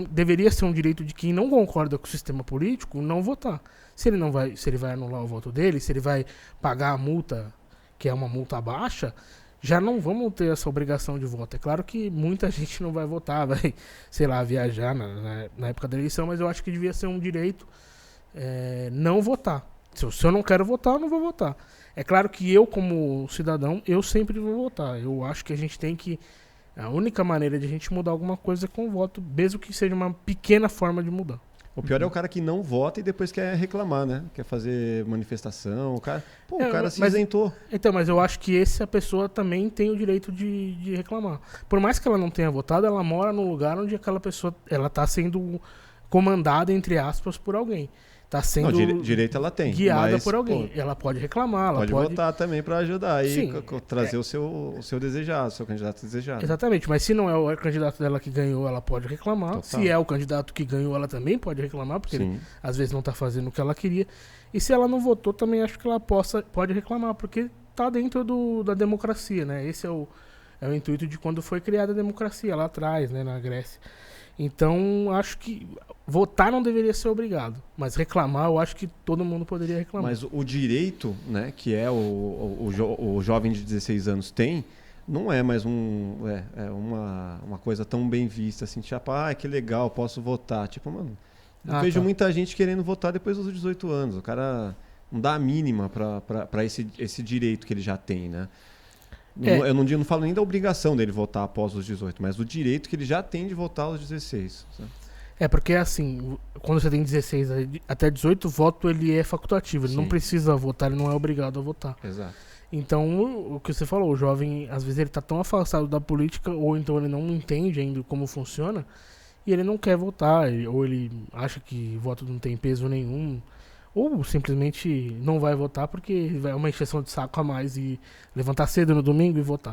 deveria ser um direito de quem não concorda com o sistema político não votar. Se ele vai anular o voto dele, se ele vai pagar a multa, que é uma multa baixa, já não vamos ter essa obrigação de voto. É claro que muita gente não vai votar, vai, sei lá, viajar na época da eleição, mas eu acho que devia ser um direito não votar. Se eu não quero votar, eu não vou votar. É claro que eu, como cidadão, eu sempre vou votar. Eu acho que a gente tem que... A única maneira de a gente mudar alguma coisa é com o voto, mesmo que seja uma pequena forma de mudar. O pior é o cara que não vota e depois quer reclamar, né? Quer fazer manifestação. O cara se isentou. Então, mas eu acho que essa pessoa também tem o direito de reclamar. Por mais que ela não tenha votado, ela mora num lugar onde aquela pessoa está sendo comandada, entre aspas, por alguém. Está sendo direito ela tem, guiada por alguém. Ela pode reclamar, ela pode votar também para ajudar e trazer o seu desejado, o seu candidato desejado. Exatamente, mas se não é o candidato dela que ganhou, ela pode reclamar. Total. Se é o candidato que ganhou, ela também pode reclamar, porque ele, às vezes não está fazendo o que ela queria. E se ela não votou, também acho que ela pode reclamar, porque está dentro da democracia, né? Esse é o intuito de quando foi criada a democracia, lá atrás, né, na Grécia. Então, acho que votar não deveria ser obrigado, mas reclamar, eu acho que todo mundo poderia reclamar. Mas o direito, né, que é o jovem de 16 anos tem, não é mais uma coisa tão bem vista, assim, tipo, que legal, posso votar. Tipo, mano, eu vejo muita gente querendo votar depois dos 18 anos. O cara não dá a mínima para esse direito que ele já tem, né? Eu não falo nem da obrigação dele votar após os 18, mas do direito que ele já tem de votar aos 16. Sabe? Porque assim, quando você tem 16 até 18, o voto ele é facultativo, ele não precisa votar, ele não é obrigado a votar. Exato. Então, o que você falou, o jovem, às vezes ele tá tão afastado da política, ou então ele não entende ainda como funciona, e ele não quer votar, ou ele acha que voto não tem peso nenhum, ou simplesmente não vai votar porque é uma encheção de saco a mais e levantar cedo no domingo e votar.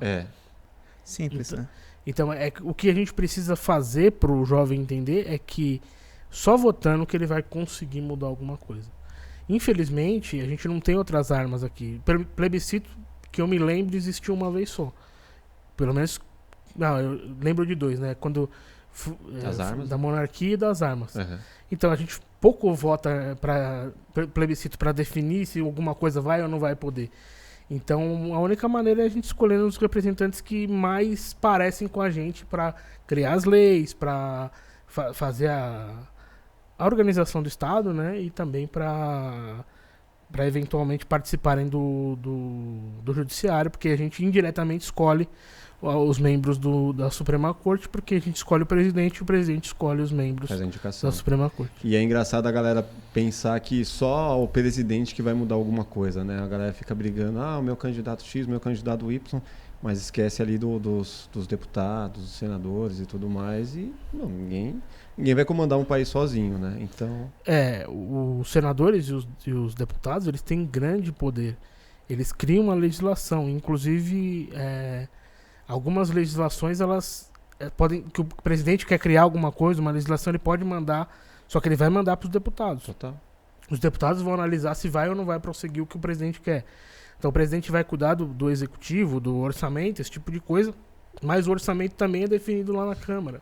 Simples, então, né? Então, o que a gente precisa fazer pro jovem entender é que só votando que ele vai conseguir mudar alguma coisa. Infelizmente, a gente não tem outras armas aqui. Plebiscito, que eu me lembro, existiu uma vez só. Pelo menos, não, eu lembro de 2, né? Quando as armas? Da monarquia e das armas. Uhum. Então, a gente pouco vota para plebiscito para definir se alguma coisa vai ou não vai poder. Então, a única maneira é a gente escolher os representantes que mais parecem com a gente para criar as leis, para fazer a organização do Estado, né? E também para eventualmente participarem do judiciário, porque a gente indiretamente escolhe os membros da Suprema Corte, porque a gente escolhe o presidente e o presidente escolhe os membros da Suprema Corte. E é engraçado a galera pensar que só o presidente que vai mudar alguma coisa, né? A galera fica brigando, o meu candidato X, meu candidato Y, mas esquece ali dos deputados, dos senadores e tudo mais, e ninguém vai comandar um país sozinho, né? Então... os senadores e os deputados, eles têm grande poder. Eles criam uma legislação, inclusive... algumas legislações, elas podem... Que o presidente quer criar alguma coisa, uma legislação, ele pode mandar, só que ele vai mandar para os deputados. Total. Os deputados vão analisar se vai ou não vai prosseguir o que o presidente quer. Então o presidente vai cuidar do executivo, do orçamento, esse tipo de coisa, mas o orçamento também é definido lá na Câmara.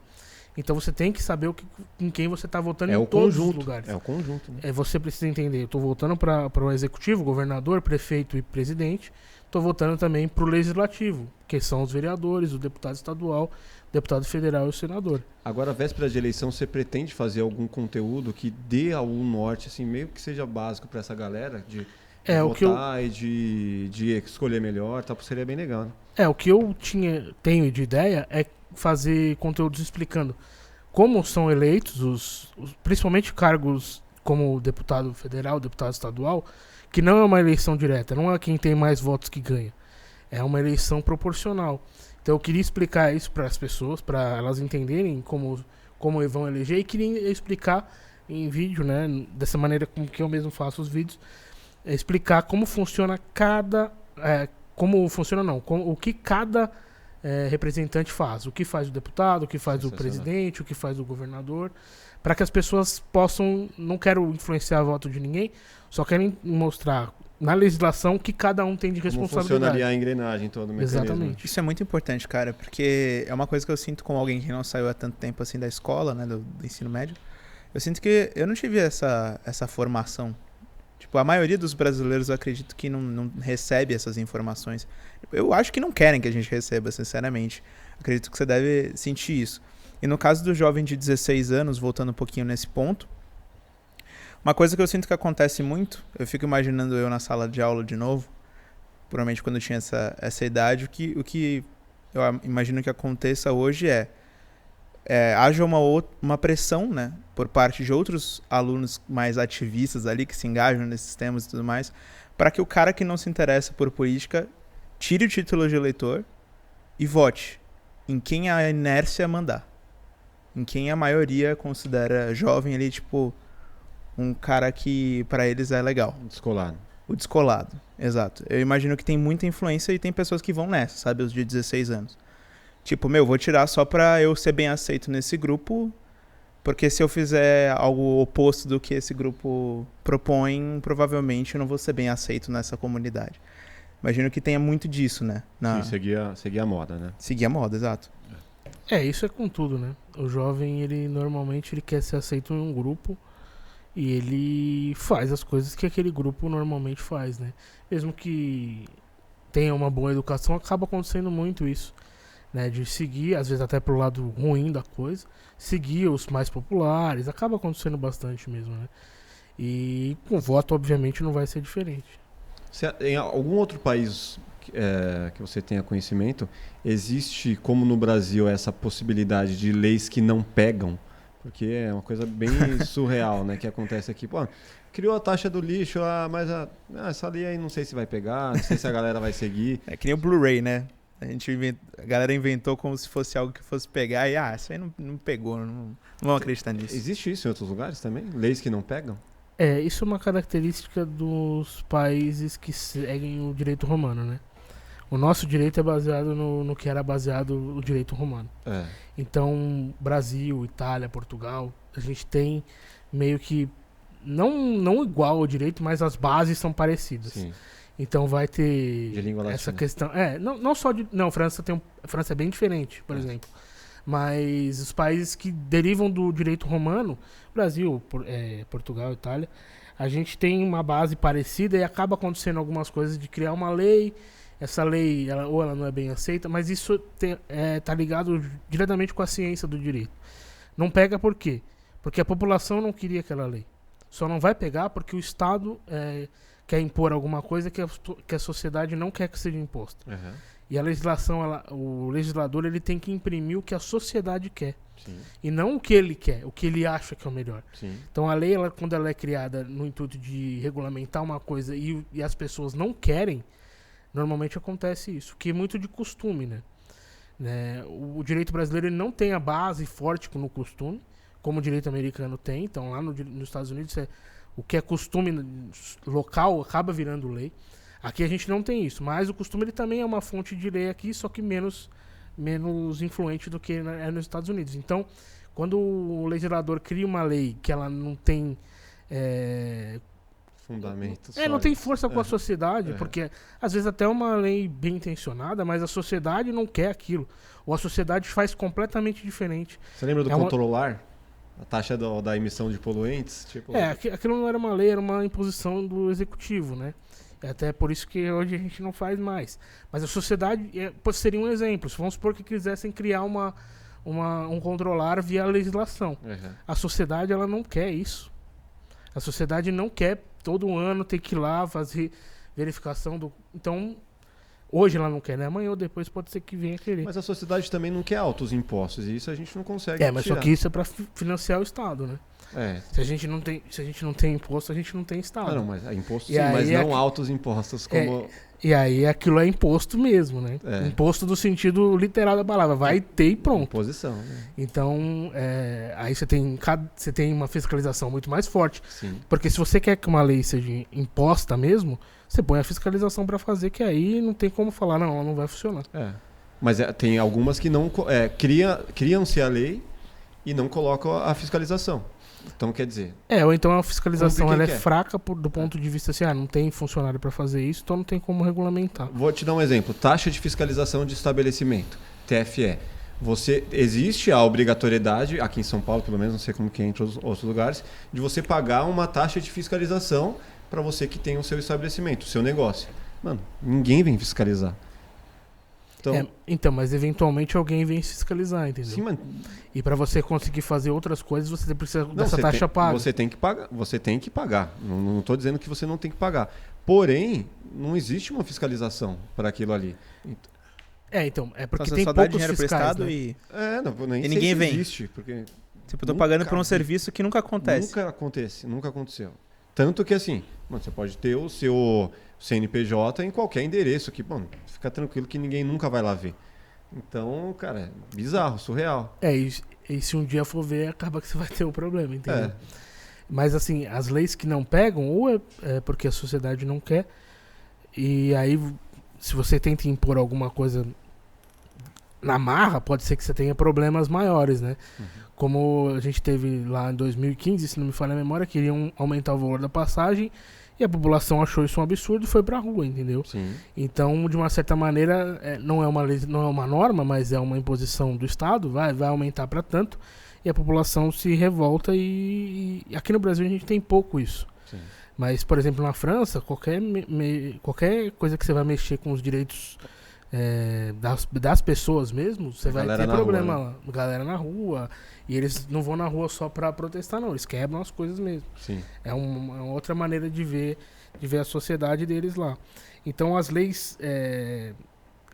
Então você tem que saber em quem você está votando em todos os lugares. É o conjunto. Né? Você precisa entender, eu estou votando para o executivo, governador, prefeito e presidente. Estou votando também para o legislativo, que são os vereadores, o deputado estadual, o deputado federal e o senador. Agora, véspera de eleição, você pretende fazer algum conteúdo que dê algum norte, assim, meio que seja básico para essa galera de votar e de escolher melhor, tá? Seria bem legal, né? O que eu tenho de ideia é fazer conteúdos explicando como são eleitos, principalmente cargos como deputado federal, deputado estadual, que não é uma eleição direta, não é quem tem mais votos que ganha. É uma eleição proporcional. Então eu queria explicar isso para as pessoas, para elas entenderem como vão eleger, e queria explicar em vídeo, né, dessa maneira como que eu mesmo faço os vídeos, explicar como funciona o que cada representante faz. O que faz o deputado, o que faz o presidente, o que faz o governador, para que as pessoas possam, não quero influenciar o voto de ninguém, só querem mostrar na legislação que cada um tem de responsabilidade. Como funcionaria a engrenagem todo o mecanismo. Exatamente. Isso é muito importante, cara, porque é uma coisa que eu sinto como alguém que não saiu há tanto tempo assim da escola, né, do ensino médio. Eu sinto que eu não tive essa formação. Tipo, a maioria dos brasileiros, eu acredito que não recebe essas informações. Eu acho que não querem que a gente receba, sinceramente. Acredito que você deve sentir isso. E no caso do jovem de 16 anos, voltando um pouquinho nesse ponto, uma coisa que eu sinto que acontece muito, eu fico imaginando eu na sala de aula de novo, provavelmente quando eu tinha essa idade, o que eu imagino que aconteça hoje haja uma pressão, né, por parte de outros alunos mais ativistas ali, que se engajam nesses temas e tudo mais, para que o cara que não se interessa por política tire o título de eleitor e vote em quem a inércia mandar. Em quem a maioria considera jovem ali, tipo, um cara que pra eles é legal. Descolado. O descolado, exato. Eu imagino que tem muita influência e tem pessoas que vão nessa, sabe, os de 16 anos. Tipo, vou tirar só pra eu ser bem aceito nesse grupo, porque se eu fizer algo oposto do que esse grupo propõe, provavelmente eu não vou ser bem aceito nessa comunidade. Imagino que tenha muito disso, né? Sim, seguir a moda, né? Seguir a moda, exato. Isso é com tudo, né? O jovem, ele normalmente quer ser aceito em um grupo e ele faz as coisas que aquele grupo normalmente faz, né? Mesmo que tenha uma boa educação, acaba acontecendo muito isso, né? De seguir, às vezes até pro lado ruim da coisa, seguir os mais populares, acaba acontecendo bastante mesmo, né? E com voto, obviamente, não vai ser diferente. Em algum outro país que você tenha conhecimento, existe, como no Brasil, essa possibilidade de leis que não pegam? Porque é uma coisa bem surreal, né, que acontece aqui. Pô, criou a taxa do lixo lá, mas essa lei aí não sei se vai pegar, não sei se a galera vai seguir. É que nem o Blu-ray, né? A galera inventou como se fosse algo que fosse pegar e, isso aí não pegou, não vamos acreditar nisso. Existe isso em outros lugares também? Leis que não pegam? Isso é uma característica dos países que seguem o direito romano, né? O nosso direito é baseado no que era baseado o direito romano. Então, Brasil, Itália, Portugal, a gente tem meio que, não igual ao direito, mas as bases são parecidas. Sim. Então vai ter De língua essa latina. questão. Não só de. Não, França é bem diferente, por exemplo. Mas os países que derivam do direito romano, Brasil, Portugal, Itália, a gente tem uma base parecida e acaba acontecendo algumas coisas de criar uma lei. Essa lei, ela não é bem aceita, mas isso tá ligado diretamente com a ciência do direito. Não pega por quê? Porque a população não queria aquela lei. Só não vai pegar porque o Estado quer impor alguma coisa que a sociedade não quer que seja imposta. E a legislação, o legislador, ele tem que imprimir o que a sociedade quer. Sim. E não o que ele quer, o que ele acha que é o melhor. Sim. Então a lei, quando ela é criada no intuito de regulamentar uma coisa e as pessoas não querem, normalmente acontece isso, que é muito de costume, né? O direito brasileiro ele não tem a base forte no costume, como o direito americano tem. Então lá nos Estados Unidos o que é costume local acaba virando lei. Aqui a gente não tem isso, mas o costume ele também é uma fonte de lei aqui, só que menos influente do que é nos Estados Unidos. Então, quando o legislador cria uma lei que ela não tem fundamento. Não tem força com a sociedade, porque às vezes até é uma lei bem intencionada, mas a sociedade não quer aquilo. Ou a sociedade faz completamente diferente. Você lembra do controlar? A taxa da emissão de poluentes? Aquilo não era uma lei, era uma imposição do executivo, né? É até por isso que hoje a gente não faz mais. Mas a sociedade seria um exemplo. Vamos supor que quisessem criar um controlar via legislação. A sociedade ela não quer isso. A sociedade não quer todo ano ter que ir lá fazer verificação do... Então, hoje ela não quer, né? Amanhã ou depois pode ser que venha querer. Mas a sociedade também não quer altos impostos, e isso a gente não consegue mas tirar. só que isso é para financiar o Estado, né? Se a gente não tem imposto, a gente não tem Estado. Não, mas imposto sim, mas não altos impostos como... E aí aquilo é imposto mesmo, né? Imposto do sentido literal da palavra. Vai ter e pronto. Imposição, né? Então, aí você tem uma fiscalização muito mais forte. Sim. Porque se você quer que uma lei seja imposta mesmo, você põe a fiscalização para fazer, que aí não tem como falar, não, ela não vai funcionar. Mas tem algumas que não... criam-se a lei e não colocam a fiscalização. Então, quer dizer... ou então a fiscalização ela é fraca do ponto de vista assim, não tem funcionário para fazer isso, então não tem como regulamentar. Vou te dar um exemplo. Taxa de fiscalização de estabelecimento, TFE. Existe a obrigatoriedade, aqui em São Paulo pelo menos, não sei como que é em outros lugares, de você pagar uma taxa de fiscalização para você que tem o seu estabelecimento, o seu negócio. Mano, ninguém vem fiscalizar. Então, mas eventualmente alguém vem fiscalizar, entendeu? Sim, mas... E para você conseguir fazer outras coisas, você precisa dessa taxa paga. Você tem que pagar. Não estou dizendo que você não tem que pagar. Porém, não existe uma fiscalização para aquilo ali. Então, é porque você tem só dá poucos dinheiro fiscais, prestado né? Nem e ninguém vem. Existe, porque você tá pagando por um serviço que nunca acontece. Nunca aconteceu. Tanto que assim, você pode ter o seu CNPJ em qualquer endereço que, fica tranquilo que ninguém nunca vai lá ver. Então, cara, é bizarro, surreal. E se um dia for ver, acaba que você vai ter um problema, entendeu? Mas assim, as leis que não pegam, ou é porque a sociedade não quer, e aí se você tenta impor alguma coisa na marra, pode ser que você tenha problemas maiores, né? Como a gente teve lá em 2015, se não me falha a memória, queriam aumentar o valor da passagem e a população achou isso um absurdo e foi pra rua, entendeu? Sim. Então, de uma certa maneira, não é uma lei, não é uma norma, mas é uma imposição do Estado, vai aumentar para tanto, e a população se revolta e aqui no Brasil a gente tem pouco isso. Sim. Mas, por exemplo, na França, qualquer coisa que você vai mexer com os direitos das pessoas mesmo, você vai ter problema lá. Galera na rua. E eles não vão na rua só para protestar, não. Eles quebram as coisas mesmo. Sim. É uma outra maneira de ver a sociedade deles lá. Então, as leis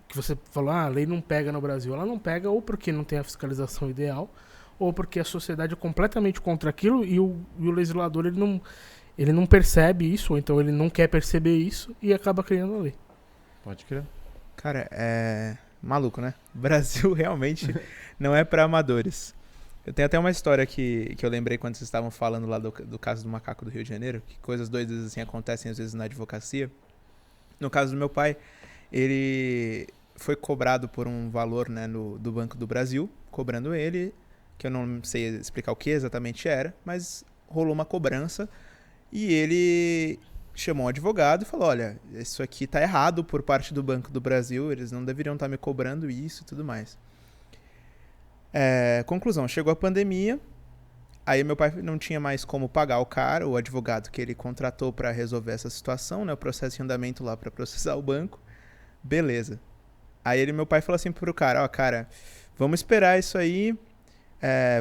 que você falou, a lei não pega no Brasil. Ela não pega ou porque não tem a fiscalização ideal, ou porque a sociedade é completamente contra aquilo e o legislador ele não percebe isso, ou então ele não quer perceber isso e acaba criando a lei. Pode crer. Cara, é maluco, né? O Brasil realmente não é para amadores. Eu tenho até uma história que eu lembrei quando vocês estavam falando lá do caso do macaco do Rio de Janeiro, que coisas doidas assim acontecem às vezes na advocacia. No caso do meu pai, ele foi cobrado por um valor, né, do Banco do Brasil, cobrando ele, que eu não sei explicar o que exatamente era, mas rolou uma cobrança e ele chamou um advogado e falou, olha, isso aqui tá errado por parte do Banco do Brasil, eles não deveriam estar me cobrando isso e tudo mais. Conclusão, chegou a pandemia, aí meu pai não tinha mais como pagar o advogado que ele contratou para resolver essa situação, né, o processo em andamento lá para processar o banco, beleza. Aí meu pai falou assim pro cara, cara, vamos esperar isso aí,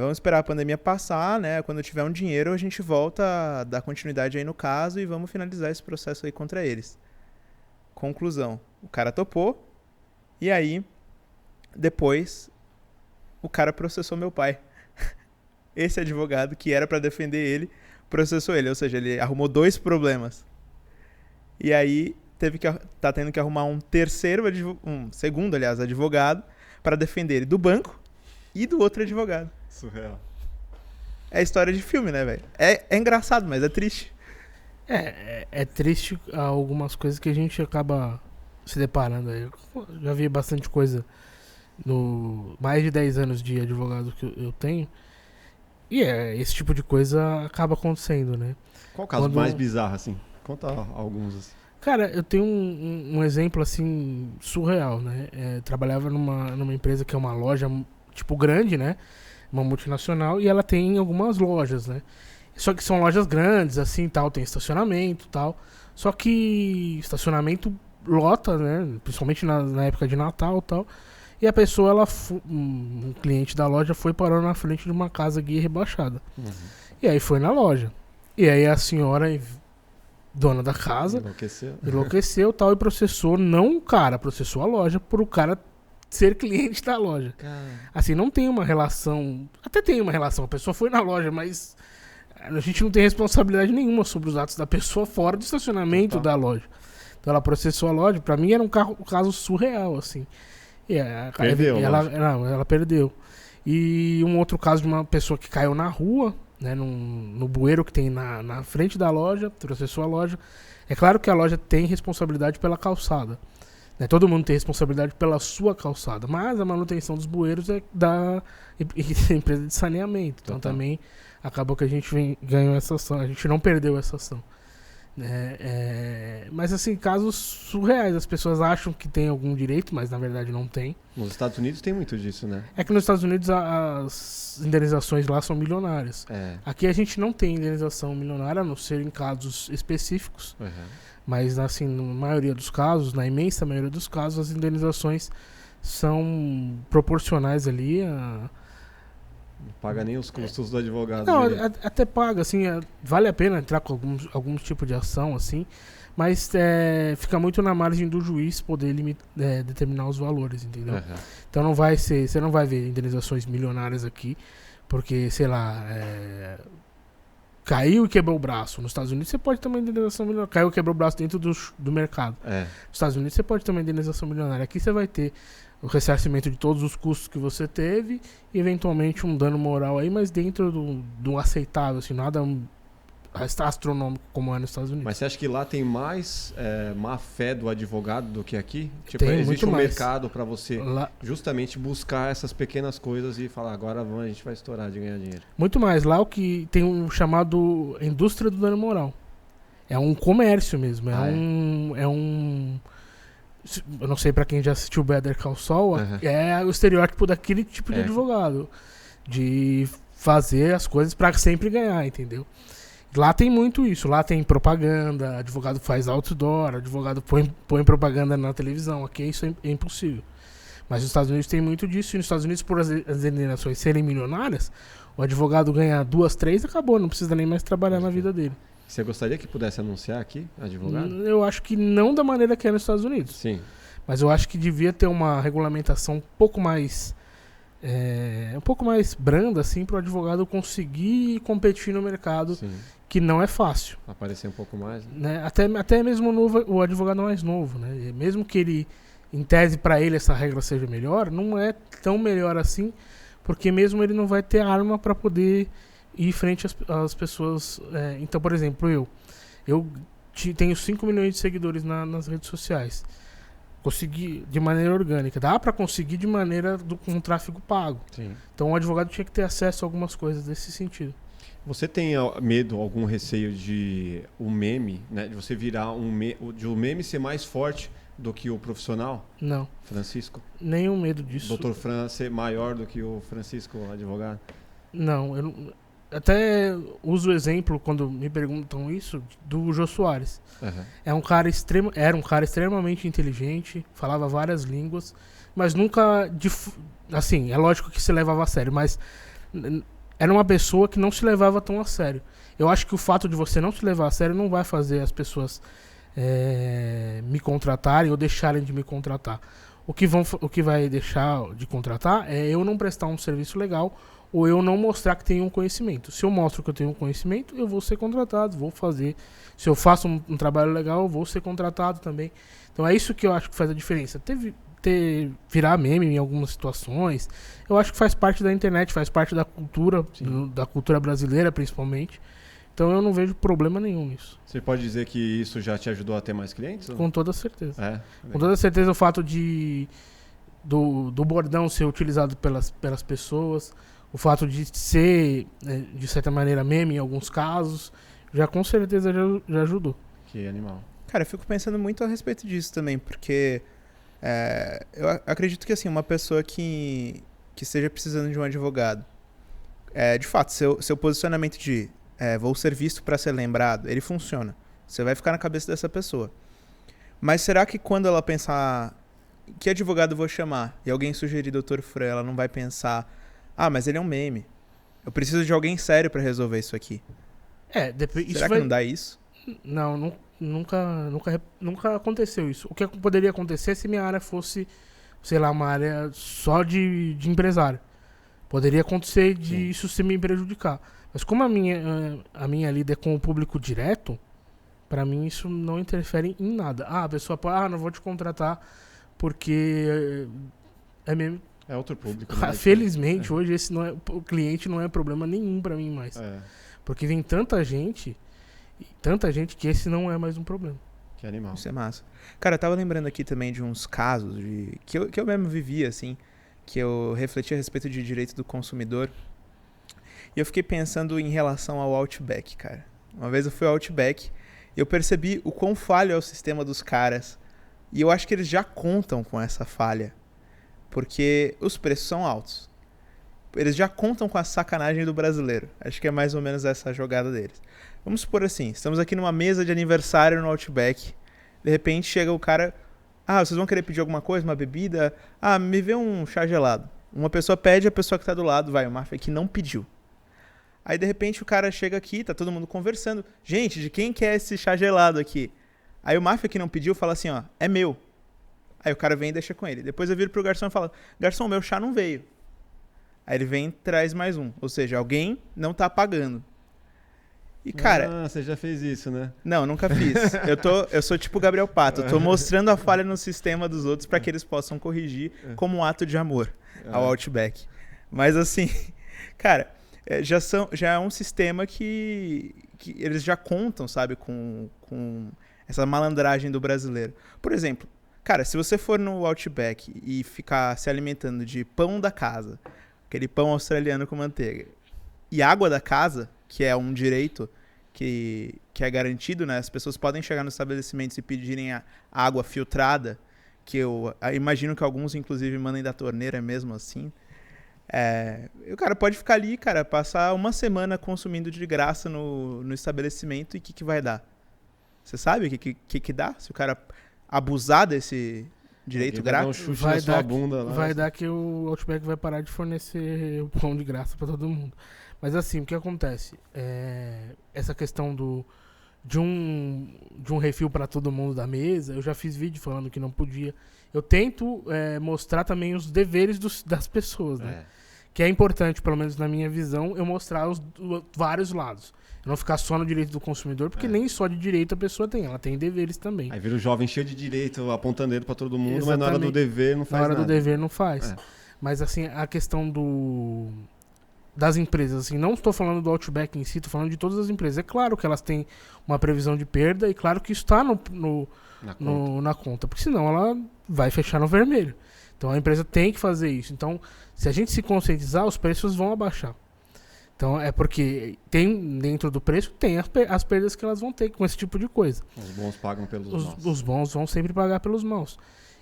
vamos esperar a pandemia passar, né? Quando eu tiver um dinheiro, a gente volta a dar continuidade aí no caso e vamos finalizar esse processo aí contra eles. Conclusão, o cara topou e aí, depois, o cara processou meu pai. Esse advogado que era pra defender ele, processou ele, ou seja, ele arrumou 2 problemas. E aí, tá tendo que arrumar um segundo advogado para defender ele do banco e do outro advogado. Surreal. É história de filme, né, velho? É engraçado, mas é triste. É triste algumas coisas que a gente acaba se deparando aí. Eu já vi bastante coisa no mais de 10 anos de advogado que eu tenho. E esse tipo de coisa acaba acontecendo, né? Qual o caso mais bizarro, assim? Conta alguns, assim. Cara, eu tenho um exemplo, assim, surreal, né? Trabalhava numa empresa que é uma loja, tipo, grande, né? Uma multinacional, e ela tem algumas lojas, né? Só que são lojas grandes, assim, tal, tem estacionamento e tal. Só que estacionamento lota, né? Principalmente na época de Natal e tal. E a pessoa, um cliente da loja foi parar na frente de uma casa guia rebaixada. Uhum. E aí foi na loja. E aí a senhora, dona da casa, enlouqueceu tal, e processou, não o cara, processou a loja por o cara ser cliente da loja. Assim, não tem uma relação, até tem uma relação, a pessoa foi na loja, mas a gente não tem responsabilidade nenhuma sobre os atos da pessoa fora do estacionamento da loja. Então ela processou a loja, pra mim era um caso surreal, assim. Perdeu, ela perdeu. E um outro caso de uma pessoa que caiu na rua, né, no bueiro que tem na frente da loja, processou a loja. É claro que a loja tem responsabilidade pela calçada, né? Todo mundo tem responsabilidade pela sua calçada, mas a manutenção dos bueiros é da empresa de saneamento. Então também acabou que a gente ganhou essa ação, a gente não perdeu essa ação. Mas assim, casos surreais, as pessoas acham que tem algum direito, mas na verdade não tem. Nos Estados Unidos tem muito disso, né? É que nos Estados Unidos as indenizações lá são milionárias. Aqui a gente não tem indenização milionária, a não ser em casos específicos. Uhum. Mas assim, na maioria dos casos, na imensa maioria dos casos, as indenizações são proporcionais ali a... Não paga nem os custos do advogado. Não, até paga, assim, vale a pena entrar com algum tipo de ação, assim, mas fica muito na margem do juiz poder determinar os valores, entendeu? Uhum. Então você não vai ver indenizações milionárias aqui, porque, sei lá, caiu e quebrou o braço. Nos Estados Unidos você pode ter uma indenização milionária. Caiu e quebrou o braço dentro do mercado. Nos Estados Unidos você pode ter uma indenização milionária. Aqui você vai ter o ressarcimento de todos os custos que você teve e eventualmente um dano moral aí, mas dentro do aceitável, assim, nada astronômico como é nos Estados Unidos. Mas você acha que lá tem mais má fé do advogado do que aqui? Tipo, tem existe um mais mercado para você justamente buscar essas pequenas coisas e falar, agora a gente vai estourar de ganhar dinheiro. Muito mais. Lá o que tem um chamado indústria do dano moral. É um comércio mesmo. Eu não sei pra quem já assistiu Better Call Saul, é o estereótipo daquele tipo de advogado. De fazer as coisas pra sempre ganhar, entendeu? Lá tem muito isso. Lá tem propaganda, advogado faz outdoor, advogado põe propaganda na televisão. Aqui isso é impossível. Mas nos Estados Unidos tem muito disso. E nos Estados Unidos, por as indenizações serem milionárias, o advogado ganha 2, 3 e acabou. Não precisa nem mais trabalhar na vida dele. Você gostaria que pudesse anunciar aqui, advogado? Eu acho que não da maneira que é nos Estados Unidos. Sim. Mas eu acho que devia ter uma regulamentação um pouco mais um pouco mais branda, assim, para o advogado conseguir competir no mercado, sim, que não é fácil. Aparecer um pouco mais. Né? Até mesmo o advogado mais novo, né? Mesmo que ele, em tese, para ele essa regra seja melhor, não é tão melhor assim, porque mesmo ele não vai ter arma para poder ir frente às pessoas. Então, por exemplo, eu tenho 5 milhões de seguidores nas redes sociais. Consegui de maneira orgânica. Dá para conseguir de maneira com tráfego pago. Sim. Então o advogado tinha que ter acesso a algumas coisas desse sentido. Você tem medo, algum receio de um meme, né? De você virar de o meme ser mais forte do que o profissional? Não. Francisco? Nenhum medo disso. Dr. Fran ser maior do que o Francisco, advogado? Não, eu não. Até uso o exemplo, quando me perguntam isso, do Jô Soares. Uhum. Era um cara extremamente inteligente, falava várias línguas, mas nunca... Assim, é lógico que se levava a sério, mas era uma pessoa que não se levava tão a sério. Eu acho que o fato de você não se levar a sério não vai fazer as pessoas me contratarem ou deixarem de me contratar. O que vai deixar de contratar é eu não prestar um serviço legal ou eu não mostrar que tenho um conhecimento. Se eu mostro que eu tenho um conhecimento, eu vou ser contratado, vou fazer. Se eu faço um trabalho legal, eu vou ser contratado também. Então é isso que eu acho que faz a diferença. Virar meme em algumas situações, eu acho que faz parte da internet, faz parte da cultura, da cultura brasileira principalmente. Então eu não vejo problema nenhum nisso. Você pode dizer que isso já te ajudou a ter mais clientes? Com toda certeza. Com toda certeza o fato do bordão ser utilizado pelas pessoas, o fato de ser, de certa maneira, meme em alguns casos, já com certeza já ajudou. Que animal. Cara, eu fico pensando muito a respeito disso também, porque eu acredito que assim, uma pessoa que esteja precisando de um advogado, de fato, seu posicionamento de vou ser visto para ser lembrado, ele funciona. Você vai ficar na cabeça dessa pessoa. Mas será que quando ela pensar que advogado eu vou chamar e alguém sugerir Dr. Fran, ela não vai pensar, mas ele é um meme. Eu preciso de alguém sério para resolver isso aqui. Será que não dá isso? Não, nunca aconteceu isso. O que poderia acontecer se minha área fosse, sei lá, uma área só de empresário. Poderia acontecer de isso se me prejudicar. Mas como a minha lida é com o público direto, para mim isso não interfere em nada. A pessoa pode, não vou te contratar porque é mesmo. É outro público. Felizmente, hoje o cliente não é problema nenhum para mim mais. Porque vem tanta gente que esse não é mais um problema. Que animal. Isso é massa. Cara, eu tava lembrando aqui também de uns casos que eu mesmo vivi, assim, que eu refleti a respeito de direito do consumidor. E eu fiquei pensando em relação ao Outback, cara. Uma vez eu fui ao Outback e eu percebi o quão falho é o sistema dos caras. E eu acho que eles já contam com essa falha. Porque os preços são altos. Eles já contam com a sacanagem do brasileiro. Acho que é mais ou menos essa a jogada deles. Vamos supor assim, estamos aqui numa mesa de aniversário no Outback. De repente chega o cara... vocês vão querer pedir alguma coisa, uma bebida? Me vê um chá gelado. Uma pessoa pede, a pessoa que tá do lado vai, o máfia que não pediu. Aí de repente o cara chega aqui, tá todo mundo conversando. Gente, de quem que é esse chá gelado aqui? Aí o máfia que não pediu fala assim, é meu. Aí o cara vem e deixa com ele. Depois eu viro pro garçom e falo, garçom, meu chá não veio. Aí ele vem e traz mais um. Ou seja, alguém não tá pagando. E cara... você já fez isso, né? Não, nunca fiz. Eu sou tipo Gabriel Pato. Eu tô mostrando a falha no sistema dos outros para que eles possam corrigir como um ato de amor ao Outback. Mas assim, cara, já é um sistema que eles já contam, sabe, com essa malandragem do brasileiro. Por exemplo, cara, se você for no Outback e ficar se alimentando de pão da casa, aquele pão australiano com manteiga, e água da casa, que é um direito que é garantido, né? As pessoas podem chegar nos estabelecimentos e pedirem a água filtrada, que eu imagino que alguns, inclusive, mandem da torneira mesmo assim. O cara pode ficar ali, cara, passar uma semana consumindo de graça no estabelecimento e o que vai dar? Você sabe o que dá? Se o cara abusar desse direito grátis? Vai dar que o Outback vai parar de fornecer o pão de graça para todo mundo. Mas assim, o que acontece? Essa questão de um refil para todo mundo da mesa. Eu já fiz vídeo falando que não podia. Eu tento mostrar também os deveres das pessoas, né? Que é importante, pelo menos na minha visão, eu mostrar os vários lados. Não ficar só no direito do consumidor, porque nem só de direito a pessoa tem, ela tem deveres também. Aí vira o jovem cheio de direito, apontando dedo para todo mundo, Exatamente. mas na hora do dever não faz nada. Na hora do dever não faz. Mas assim, a questão das empresas, assim, não estou falando do Outback em si, estou falando de todas as empresas. É claro que elas têm uma previsão de perda e claro que isso está na conta, porque senão ela vai fechar no vermelho. Então a empresa tem que fazer isso. Então, se a gente se conscientizar, os preços vão abaixar. Então é porque tem dentro do preço, tem as perdas que elas vão ter com esse tipo de coisa. Os bons pagam pelos maus. Os bons vão sempre pagar pelos maus.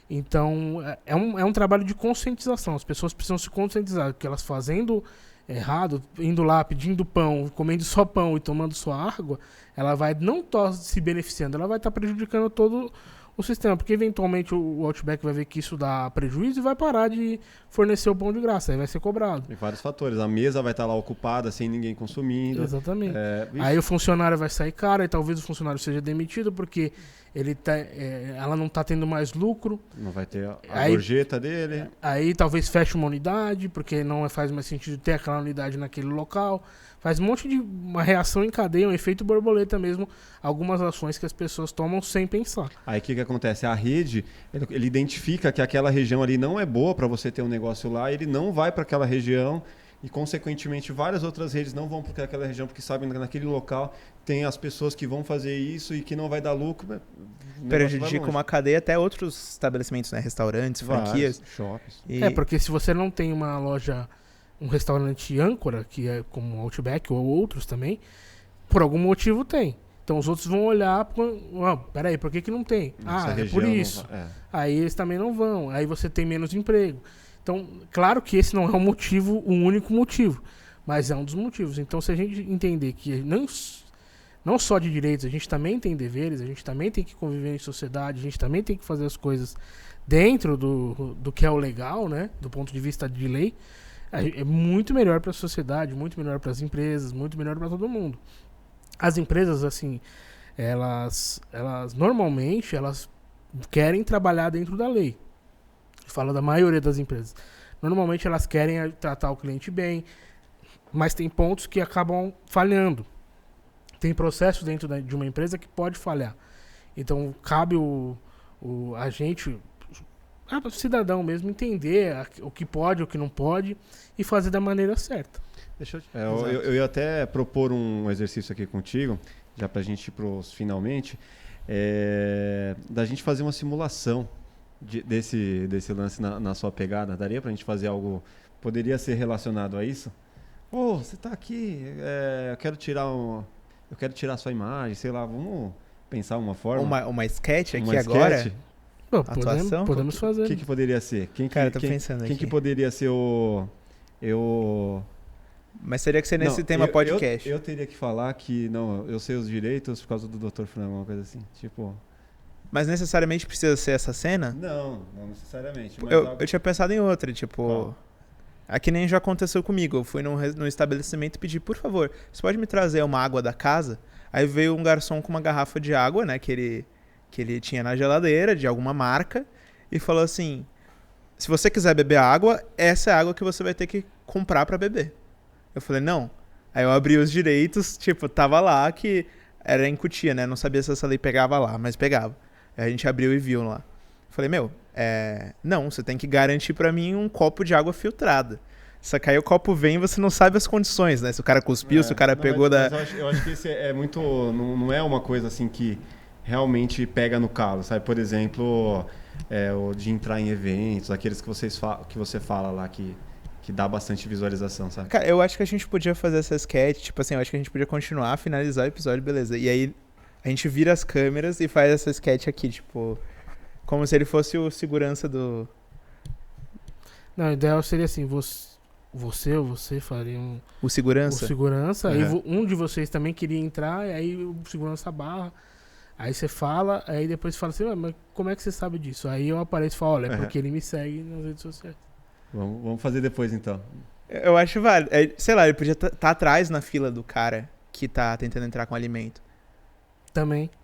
Então é um trabalho de conscientização. As pessoas precisam se conscientizar que elas fazendo errado, indo lá pedindo pão, comendo só pão e tomando só água, ela vai não só se beneficiando, ela vai estar prejudicando todo o sistema, porque eventualmente o Outback vai ver que isso dá prejuízo e vai parar de fornecer o pão de graça, aí vai ser cobrado. Tem vários fatores, a mesa vai estar lá ocupada, sem ninguém consumindo. Exatamente. Aí o funcionário vai sair caro, e talvez o funcionário seja demitido, porque ela não está tendo mais lucro. Não vai ter a gorjeta dele. Aí talvez feche uma unidade, porque não faz mais sentido ter aquela unidade naquele local. Faz um monte de uma reação em cadeia, um efeito borboleta mesmo, algumas ações que as pessoas tomam sem pensar. Aí o que acontece? A rede, ele identifica que aquela região ali não é boa para você ter um negócio lá, ele não vai para aquela região e, consequentemente, várias outras redes não vão para aquela região porque sabem que naquele local tem as pessoas que vão fazer isso e que não vai dar lucro. Prejudica uma cadeia até outros estabelecimentos, né? Restaurantes, franquias. Shoppings. Porque se você não tem uma loja, um restaurante âncora, que é como o Outback ou outros também, por algum motivo tem. Então os outros vão olhar, peraí, por que não tem? É por isso. Aí eles também não vão, aí você tem menos emprego. Então, claro que esse não é o único motivo, mas é um dos motivos. Então, se a gente entender que não só de direitos, a gente também tem deveres, a gente também tem que conviver em sociedade, a gente também tem que fazer as coisas dentro do que é o legal, né? Do ponto de vista de lei, é muito melhor para a sociedade, muito melhor para as empresas, muito melhor para todo mundo. As empresas, assim, elas normalmente elas querem trabalhar dentro da lei. Fala da maioria das empresas. Normalmente elas querem tratar o cliente bem, mas tem pontos que acabam falhando. Tem processos dentro de uma empresa que pode falhar. Então cabe a gente, o cidadão mesmo, entender o que pode, o que não pode e fazer da maneira certa. Eu ia até propor um exercício aqui contigo, já pra gente ir pros finalmente, da gente fazer uma simulação desse lance na sua pegada. Daria pra gente fazer algo, poderia ser relacionado a isso? Você tá aqui, eu quero tirar a sua imagem, sei lá, vamos pensar uma forma. Uma sketch aqui agora? Podemos fazer. O que poderia ser? Quem que poderia ser Mas teria que ser nesse tema podcast. Eu teria que falar que eu sei os direitos por causa do Dr. Fran, uma coisa assim. Tipo. Mas necessariamente precisa ser essa cena? Não necessariamente. Mas eu tinha pensado em outra, tipo. Aqui nem já aconteceu comigo. Eu fui num estabelecimento e pedi, por favor, você pode me trazer uma água da casa? Aí veio um garçom com uma garrafa de água, né, que ele tinha na geladeira, de alguma marca, e falou assim: se você quiser beber água, essa é a água que você vai ter que comprar pra beber. Eu falei, não. Aí eu abri os direitos, tipo, tava lá que era em Cotia, né? Não sabia se essa lei pegava lá, mas pegava. Aí a gente abriu e viu lá. Eu falei, não, você tem que garantir pra mim um copo de água filtrada. Só que aí o copo vem e você não sabe as condições, né? Se o cara cuspiu, se o cara pegou da... Eu acho que esse é muito... Não é uma coisa assim que realmente pega no calo, sabe? Por exemplo, o de entrar em eventos, aqueles que você fala lá que dá bastante visualização, sabe? Cara, eu acho que a gente podia fazer essa sketch, tipo assim, eu acho que a gente podia continuar, finalizar o episódio, beleza. E aí a gente vira as câmeras e faz essa sketch aqui, tipo, como se ele fosse o segurança do... Não, o ideal seria assim, você faria o segurança? O segurança, aí um de vocês também queria entrar, e aí o segurança barra, aí você fala, aí depois você fala assim, mas como é que você sabe disso? Aí eu apareço e falo, olha, é porque ele me segue nas redes sociais. Vamos fazer depois, então. Eu acho válido. Sei lá, ele podia estar atrás na fila do cara que tá tentando entrar com alimento.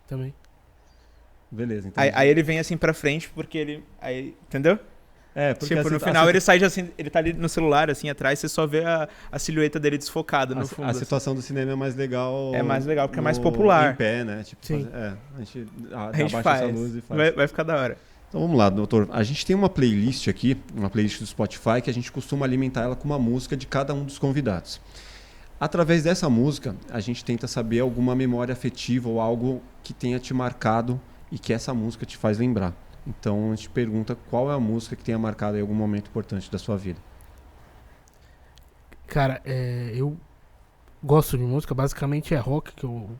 Também. Beleza, então. Aí ele vem assim pra frente, porque ele... Aí, entendeu? Porque tipo, no final ele sai assim, ele tá ali no celular, assim, atrás, você só vê a silhueta dele desfocada no fundo. A situação do cinema é mais legal. É mais legal, porque é mais popular. Em pé, né? Tipo, sim. A gente abaixa faz. Essa luz e faz. Vai ficar da hora. Então vamos lá, doutor. A gente tem uma playlist aqui, uma playlist do Spotify, que a gente costuma alimentar ela com uma música de cada um dos convidados. Através dessa música, a gente tenta saber alguma memória afetiva ou algo que tenha te marcado e que essa música te faz lembrar. Então a gente pergunta qual é a música que tenha marcado em algum momento importante da sua vida. Cara, eu gosto de música, basicamente é rock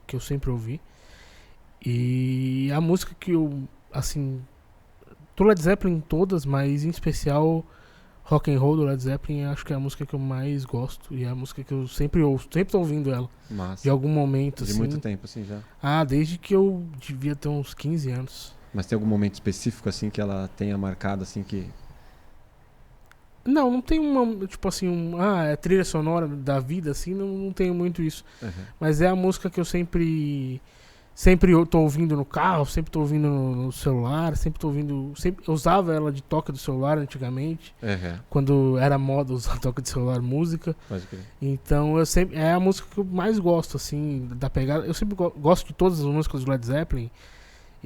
que eu sempre ouvi. E a música que eu, assim, do Led Zeppelin todas, mas em especial Rock and Roll do Led Zeppelin, acho que é a música que eu mais gosto e é a música que eu sempre ouço, sempre tô ouvindo ela. Massa. De algum momento, de assim. muito tempo, assim, já. Desde que eu devia ter uns 15 anos. Mas tem algum momento específico, assim, que ela tenha marcado, assim, que... Não tem uma, tipo assim, é trilha sonora da vida, assim, não tenho muito isso. Uhum. Mas é a música que eu sempre eu tô ouvindo no carro, sempre tô ouvindo no celular, eu usava ela de toque do celular antigamente, quando era moda usar toque de celular música. Pode crer. Então é a música que eu mais gosto, assim, da pegada. Eu sempre gosto de todas as músicas do Led Zeppelin,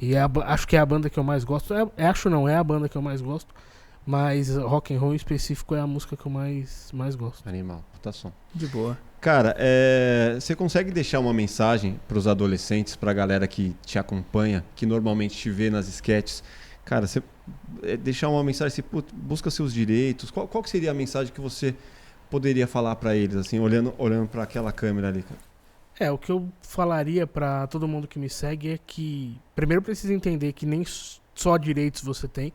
e acho que é a banda que eu mais gosto. É a banda que eu mais gosto. Mas rock and roll em específico é a música que eu mais gosto. Animal, puta som. De boa. Cara, você consegue deixar uma mensagem para os adolescentes, para a galera que te acompanha, que normalmente te vê nas sketches? Cara, você deixar uma mensagem assim, busca seus direitos. Qual que seria a mensagem que você poderia falar para eles, assim, olhando para aquela câmera ali, cara? O que eu falaria para todo mundo que me segue é que primeiro precisa entender que nem só direitos você tem.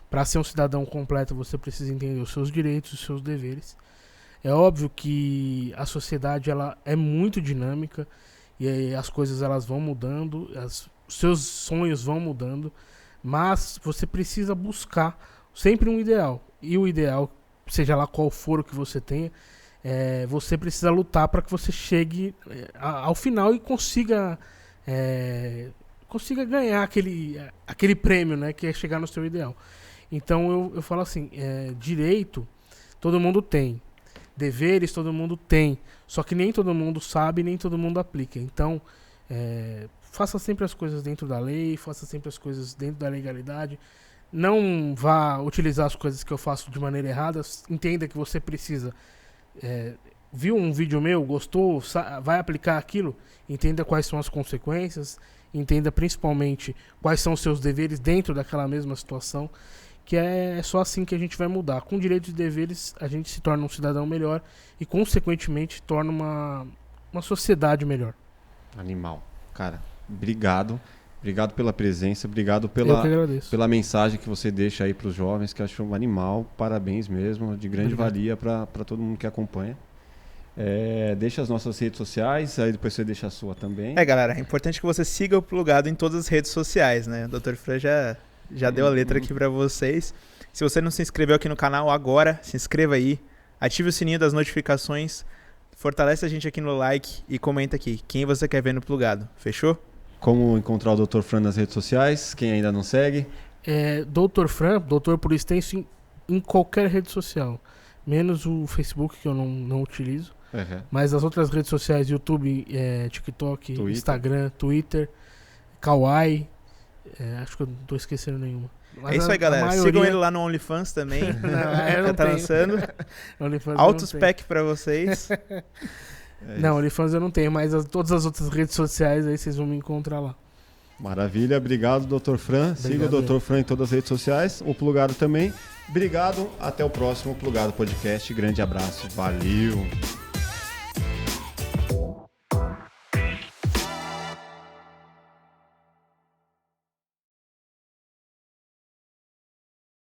Para ser um cidadão completo, você precisa entender os seus direitos, os seus deveres. É óbvio que a sociedade ela é muito dinâmica e aí as coisas elas vão mudando, os seus sonhos vão mudando, mas você precisa buscar sempre um ideal. E o ideal, seja lá qual for o que você tenha, você precisa lutar para que você chegue ao final e consiga ganhar aquele prêmio, né, que é chegar no seu ideal. Então eu falo assim, direito todo mundo tem, deveres todo mundo tem, só que nem todo mundo sabe, nem todo mundo aplica. Então faça sempre as coisas dentro da lei, faça sempre as coisas dentro da legalidade, não vá utilizar as coisas que eu faço de maneira errada, entenda que você precisa, viu um vídeo meu, gostou, vai aplicar aquilo, entenda quais são as consequências, entenda principalmente quais são os seus deveres dentro daquela mesma situação, que é só assim que a gente vai mudar. Com direitos e deveres, a gente se torna um cidadão melhor e, consequentemente, torna uma sociedade melhor. Animal. Cara, obrigado. Obrigado pela presença, obrigado pela mensagem que você deixa aí para os jovens, que eu acho um animal. Parabéns mesmo, de grande valia para todo mundo que acompanha. Deixa as nossas redes sociais, aí depois você deixa a sua também. Galera, é importante que você siga o Plugado em todas as redes sociais, né? O Dr. Fran já deu a letra aqui pra vocês. Se você não se inscreveu aqui no canal agora, se inscreva aí, ative o sininho das notificações, fortalece a gente aqui no like e comenta aqui quem você quer ver no Plugado, fechou? Como encontrar o Dr. Fran nas redes sociais, quem ainda não segue? Dr. Fran, doutor por extenso, em qualquer rede social, menos o Facebook, que eu não utilizo. Mas as outras redes sociais, YouTube, TikTok, Twitter. Instagram, Twitter, Kawaii, acho que eu não tô esquecendo nenhuma. Mas é isso aí, galera. Sigam ele lá no OnlyFans também. Tá lançando. Altos pack pra vocês. Não, OnlyFans eu não tenho, mas todas as outras redes sociais aí vocês vão me encontrar lá. Maravilha, obrigado, Dr. Fran. Siga o Dr. Fran em todas as redes sociais, o Plugado também. Obrigado, até o próximo Plugado Podcast. Grande abraço, valeu!